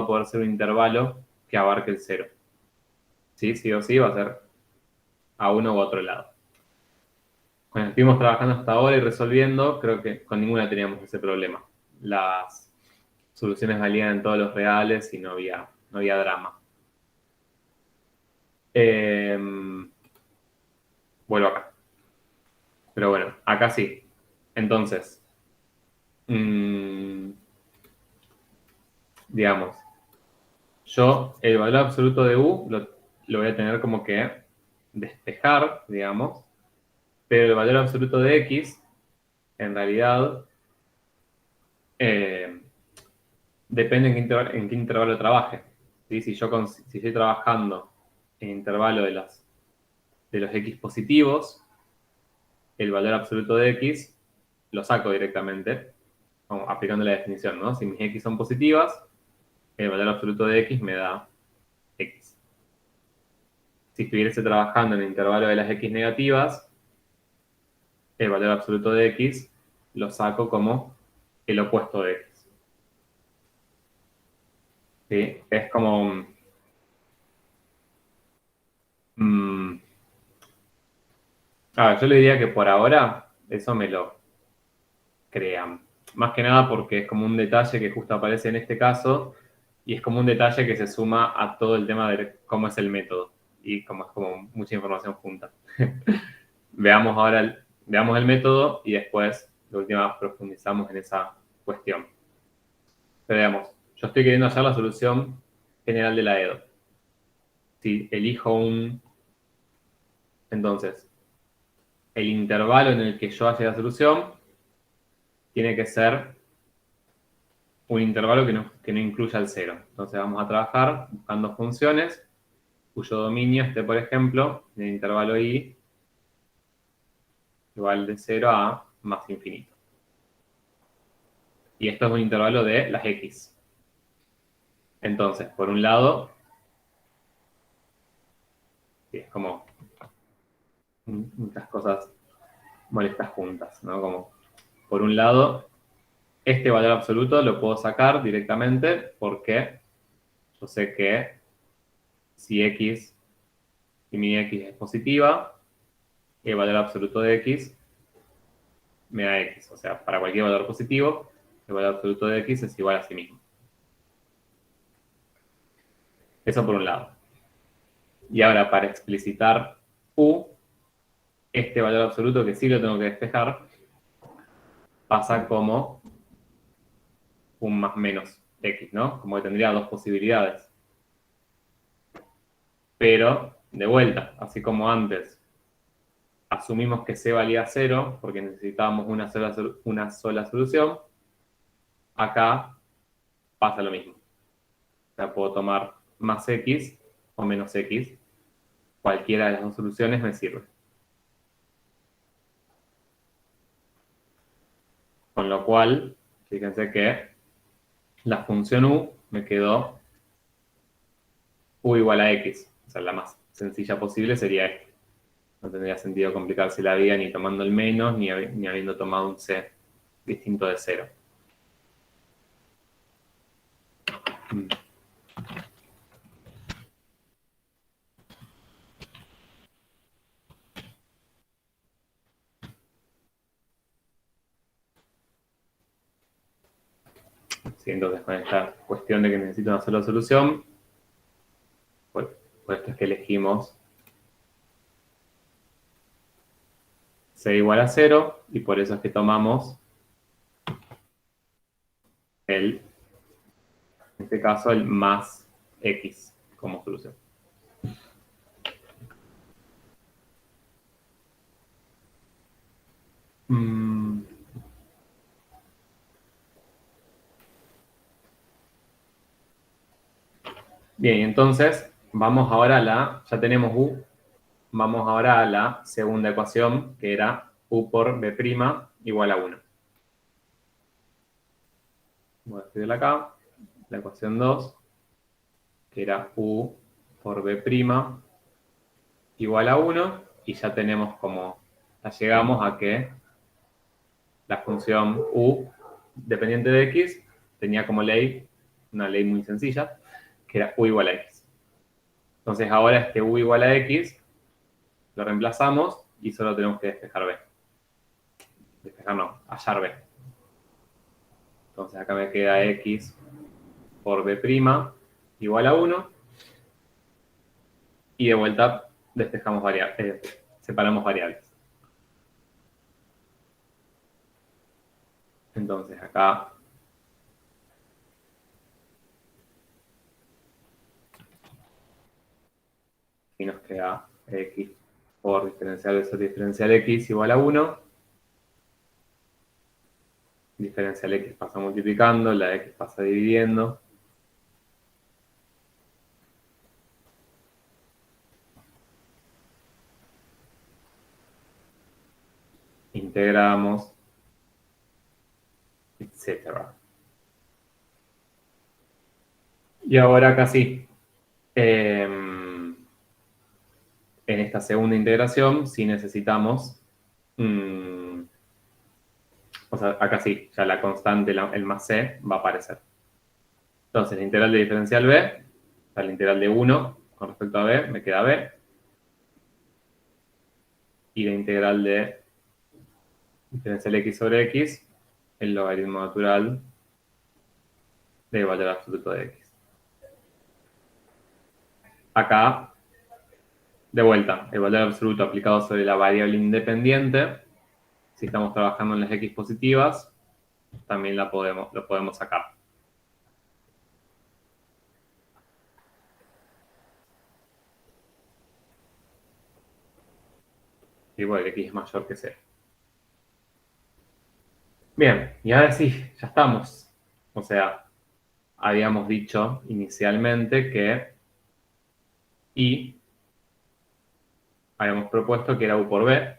poder ser un intervalo que abarque el 0. ¿Sí? Sí o sí va a ser a uno u otro lado. Cuando estuvimos trabajando hasta ahora y resolviendo, creo que con ninguna teníamos ese problema. Las soluciones valían en todos los reales y no había drama. Vuelvo acá. Pero bueno, acá sí. Entonces, digamos, yo el valor absoluto de U lo voy a tener como que despejar, digamos, pero el valor absoluto de X, en realidad, depende en qué intervalo trabaje. ¿Sí? Si estoy trabajando en intervalo de los X positivos, el valor absoluto de X lo saco directamente, aplicando la definición, ¿no? Si mis X son positivas, el valor absoluto de X me da X. Si estuviese trabajando en el intervalo de las X negativas, el valor absoluto de X lo saco como el opuesto de X. ¿Sí? Es como... yo le diría que por ahora eso me lo crean. Más que nada porque es como un detalle que justo aparece en este caso y es como un detalle que se suma a todo el tema de cómo es el método y como es como mucha información junta. Veamos el método y después de última profundizamos en esa cuestión. Pero veamos, yo estoy queriendo hallar la solución general de la EDO. Si elijo entonces, el intervalo en el que yo halle la solución tiene que ser un intervalo que no incluya el 0. Entonces vamos a trabajar buscando funciones cuyo dominio esté, por ejemplo, en el intervalo I igual de 0 a más infinito. Y esto es un intervalo de las X. Entonces, por un lado, es como muchas cosas molestas juntas, ¿no? Como, por un lado, este valor absoluto lo puedo sacar directamente porque yo sé que si x y mi x es positiva, el valor absoluto de x me da x. O sea, para cualquier valor positivo, el valor absoluto de x es igual a sí mismo. Eso por un lado. Y ahora, para explicitar u, este valor absoluto que sí lo tengo que despejar, pasa como un más menos x, ¿no? Como que tendría dos posibilidades. Pero, de vuelta, así como antes, asumimos que c valía 0 porque necesitábamos una sola solución, acá pasa lo mismo. O sea, puedo tomar más x o menos x. Cualquiera de las dos soluciones me sirve. Con lo cual, fíjense que la función u me quedó u igual a x. O sea, la más sencilla posible sería esta. No tendría sentido complicarse la vida ni tomando el menos, ni habiendo tomado un c distinto de 0. Sí, entonces, con esta cuestión de que necesito una sola solución, por esto es que elegimos c igual a 0, y por eso es que tomamos en este caso, el más x como solución. Bien, entonces, vamos ahora ya tenemos u, vamos ahora a la segunda ecuación, que era u por b' igual a 1. Voy a escribirla acá, la ecuación 2, que era u por b' igual a 1, y ya tenemos como, ya llegamos a que la función u, dependiente de x, tenía como ley, una ley muy sencilla, que era u igual a x. Entonces ahora este u igual a x lo reemplazamos y solo tenemos que despejar b. Despejar no, hallar b. Entonces acá me queda x por b' igual a 1. Y de vuelta despejamos separamos variables. Entonces acá y nos queda x por diferencial de diferencial x igual a 1. Diferencial x pasa multiplicando, la x pasa dividiendo. Integramos, etc. Y ahora acá sí. En esta segunda integración sí necesitamos, o sea, acá sí, ya la constante, el más c, va a aparecer. Entonces, la integral de diferencial b, o sea, la integral de 1 con respecto a b, me queda b. Y la integral de diferencial x sobre x, el logaritmo natural del valor absoluto de x. Acá, de vuelta, el valor absoluto aplicado sobre la variable independiente, si estamos trabajando en las x positivas, también lo podemos sacar. Igual el x es mayor que 0. Bien, y ahora sí, ya estamos. O sea, habíamos dicho inicialmente que y habíamos propuesto que era u por b.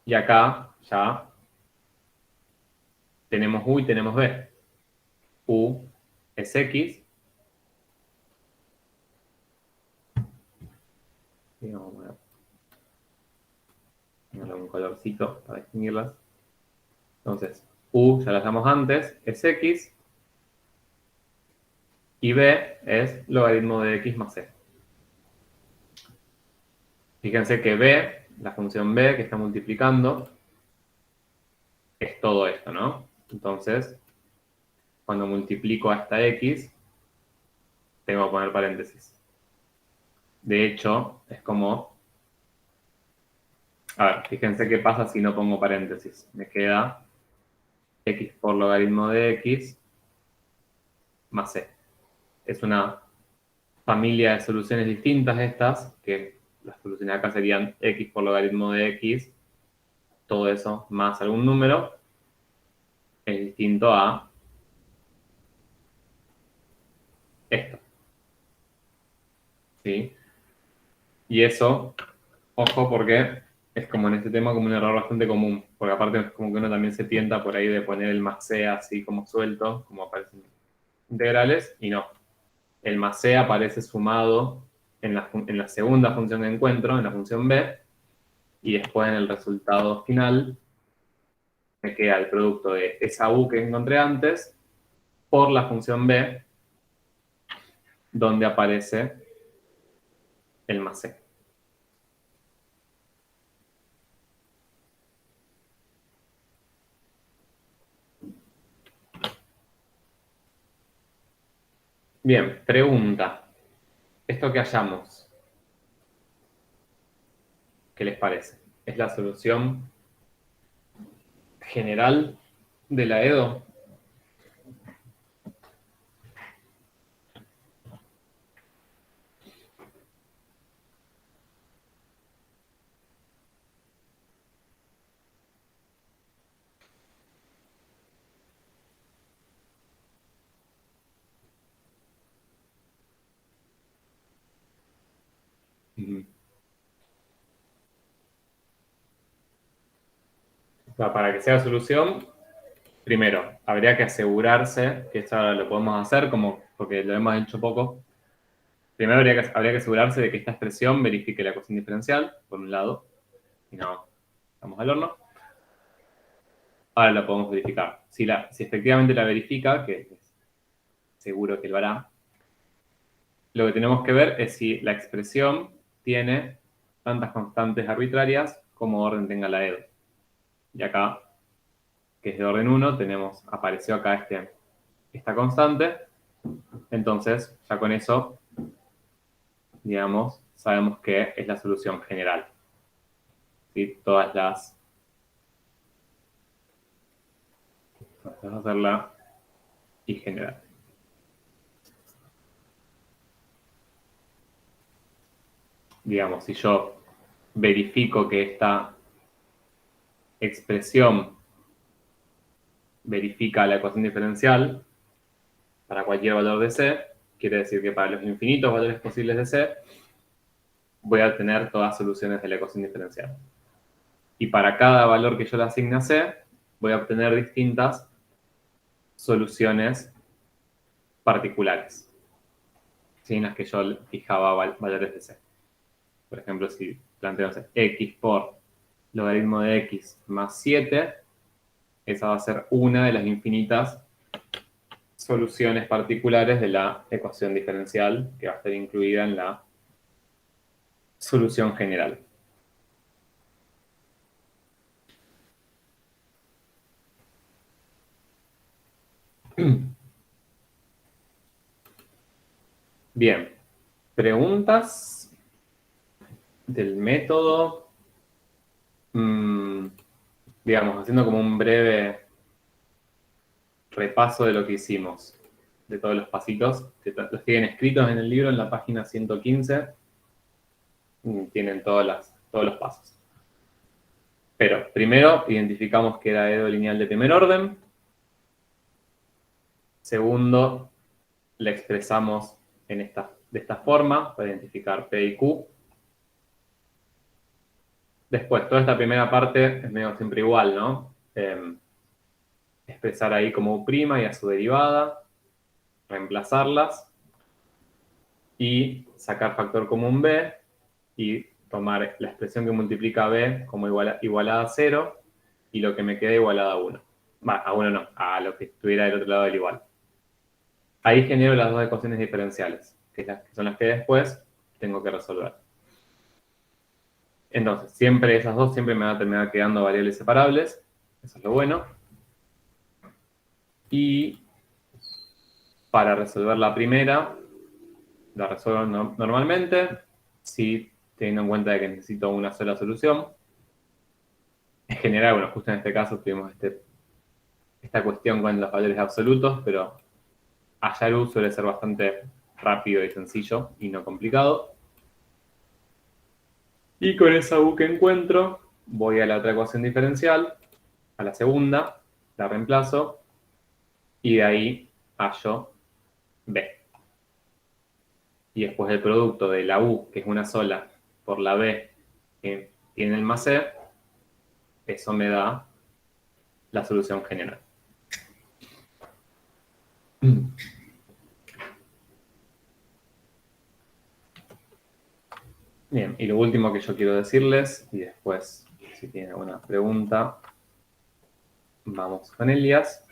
Y acá ya tenemos u y tenemos b. U es x. Y vamos a ponerle un colorcito para distinguirlas. Entonces, u, ya las damos antes, es x. Y b es logaritmo de x más c. Fíjense que b, la función b que está multiplicando, es todo esto, ¿no? Entonces, cuando multiplico a esta x, tengo que poner paréntesis. De hecho, es como... A ver, fíjense qué pasa si no pongo paréntesis. Me queda x por logaritmo de x más c. Es una familia de soluciones distintas estas, que las soluciones acá serían x por logaritmo de x, todo eso más algún número, es distinto a esto. ¿Sí? Y eso, ojo, porque es como en este tema como un error bastante común, porque aparte es como que uno también se tienta por ahí de poner el más c así como suelto, como aparecen integrales, y no. El más c aparece sumado en la segunda función de encuentro, en la función b, y después en el resultado final me queda el producto de esa u que encontré antes por la función b, donde aparece el más c. Bien, pregunta. Esto que hallamos, ¿qué les parece? ¿Es la solución general de la EDO? Ujú. O sea, para que sea solución, primero, habría que asegurarse, que esto ahora lo podemos hacer, como, porque lo hemos hecho poco. Primero habría que asegurarse de que esta expresión verifique la ecuación diferencial, por un lado, y no, vamos al horno. Ahora lo podemos verificar. Si efectivamente la verifica, que es seguro que lo hará, lo que tenemos que ver es si la expresión tiene tantas constantes arbitrarias como orden tenga la EDO. Y acá, que es de orden 1, apareció acá esta constante. Entonces, ya con eso, digamos, sabemos que es la solución general. ¿Sí? Todas las... Vamos a hacerla y general. Digamos, si yo verifico que esta expresión verifica la ecuación diferencial para cualquier valor de c, quiere decir que para los infinitos valores posibles de c, voy a obtener todas soluciones de la ecuación diferencial. Y para cada valor que yo le asigne a c, voy a obtener distintas soluciones particulares, ¿sí? En las que yo fijaba valores de c. Por ejemplo, si planteamos x por logaritmo de x más 7, esa va a ser una de las infinitas soluciones particulares de la ecuación diferencial que va a estar incluida en la solución general. Bien, preguntas del método. Digamos, haciendo como un breve repaso de lo que hicimos, de todos los pasitos, que los tienen escritos en el libro en la página 115. Tienen todos los pasos. Pero primero identificamos que era EDO lineal de primer orden. Segundo, la expresamos de esta forma para identificar P y Q. Después, toda esta primera parte es medio siempre igual, ¿no? Expresar ahí como U' y a su derivada, reemplazarlas y sacar factor común B y tomar la expresión que multiplica B como igualada a 0 y lo que me queda igualada a 1. A 1 no, a lo que estuviera del otro lado del igual. Ahí genero las dos ecuaciones diferenciales, que son las que después tengo que resolver. Entonces, siempre esas dos siempre me van a terminar quedando variables separables. Eso es lo bueno. Y para resolver la primera, la resuelvo normalmente, si teniendo en cuenta de que necesito una sola solución. En general, bueno, justo en este caso tuvimos esta cuestión con los valores absolutos, pero Ayaru suele ser bastante rápido y sencillo y no complicado. Y con esa U que encuentro, voy a la otra ecuación diferencial, a la segunda, la reemplazo, y de ahí hallo B. Y después el producto de la U, que es una sola, por la B, que tiene el más C, eso me da la solución general. Bien, y lo último que yo quiero decirles, y después, si tienen alguna pregunta, vamos con Elías,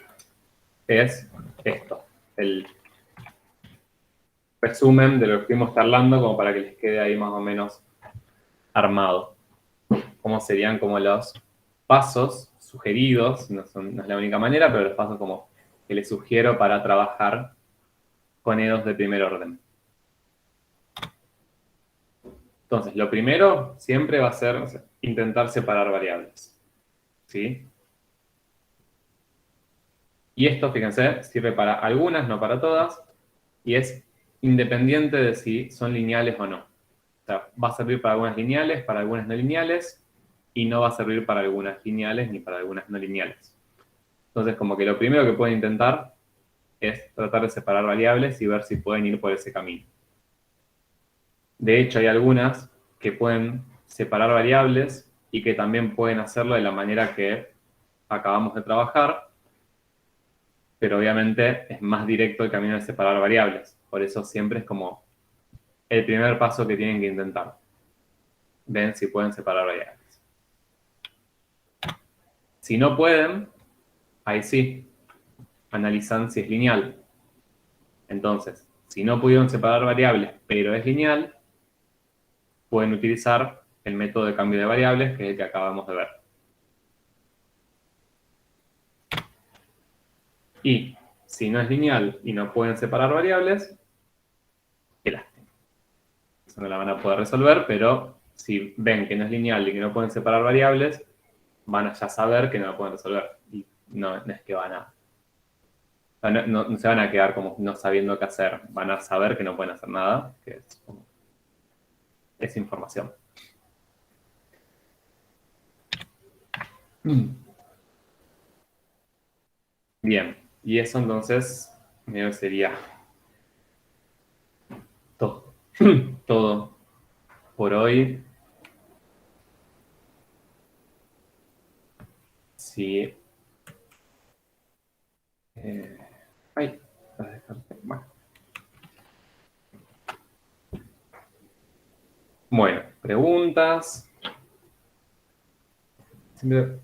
es esto, el resumen de lo que estuvimos charlando, como para que les quede ahí más o menos armado. Cómo serían como los pasos sugeridos, no es la única manera, pero los pasos como que les sugiero para trabajar con EDOs de primer orden. Entonces, lo primero siempre va a ser intentar separar variables. ¿Sí? Y esto, fíjense, sirve para algunas, no para todas, y es independiente de si son lineales o no. O sea, va a servir para algunas lineales, para algunas no lineales, y no va a servir para algunas lineales ni para algunas no lineales. Entonces, como que lo primero que pueden intentar es tratar de separar variables y ver si pueden ir por ese camino. De hecho, hay algunas que pueden separar variables y que también pueden hacerlo de la manera que acabamos de trabajar, pero obviamente es más directo el camino de separar variables. Por eso siempre es como el primer paso que tienen que intentar. Ven si pueden separar variables. Si no pueden, ahí sí, analizan si es lineal. Entonces, si no pudieron separar variables, pero es lineal, pueden utilizar el método de cambio de variables, que es el que acabamos de ver. Y si no es lineal y no pueden separar variables, qué lástima. Eso no la van a poder resolver, pero si ven que no es lineal y que no pueden separar variables, van a ya saber que no la pueden resolver. Y no es que van a... No se van a quedar como no sabiendo qué hacer. Van a saber que no pueden hacer nada, que es información. Bien, y eso entonces medio sería todo. Todo por hoy. Sí. Ay, las descarté. Bueno, preguntas. Siempre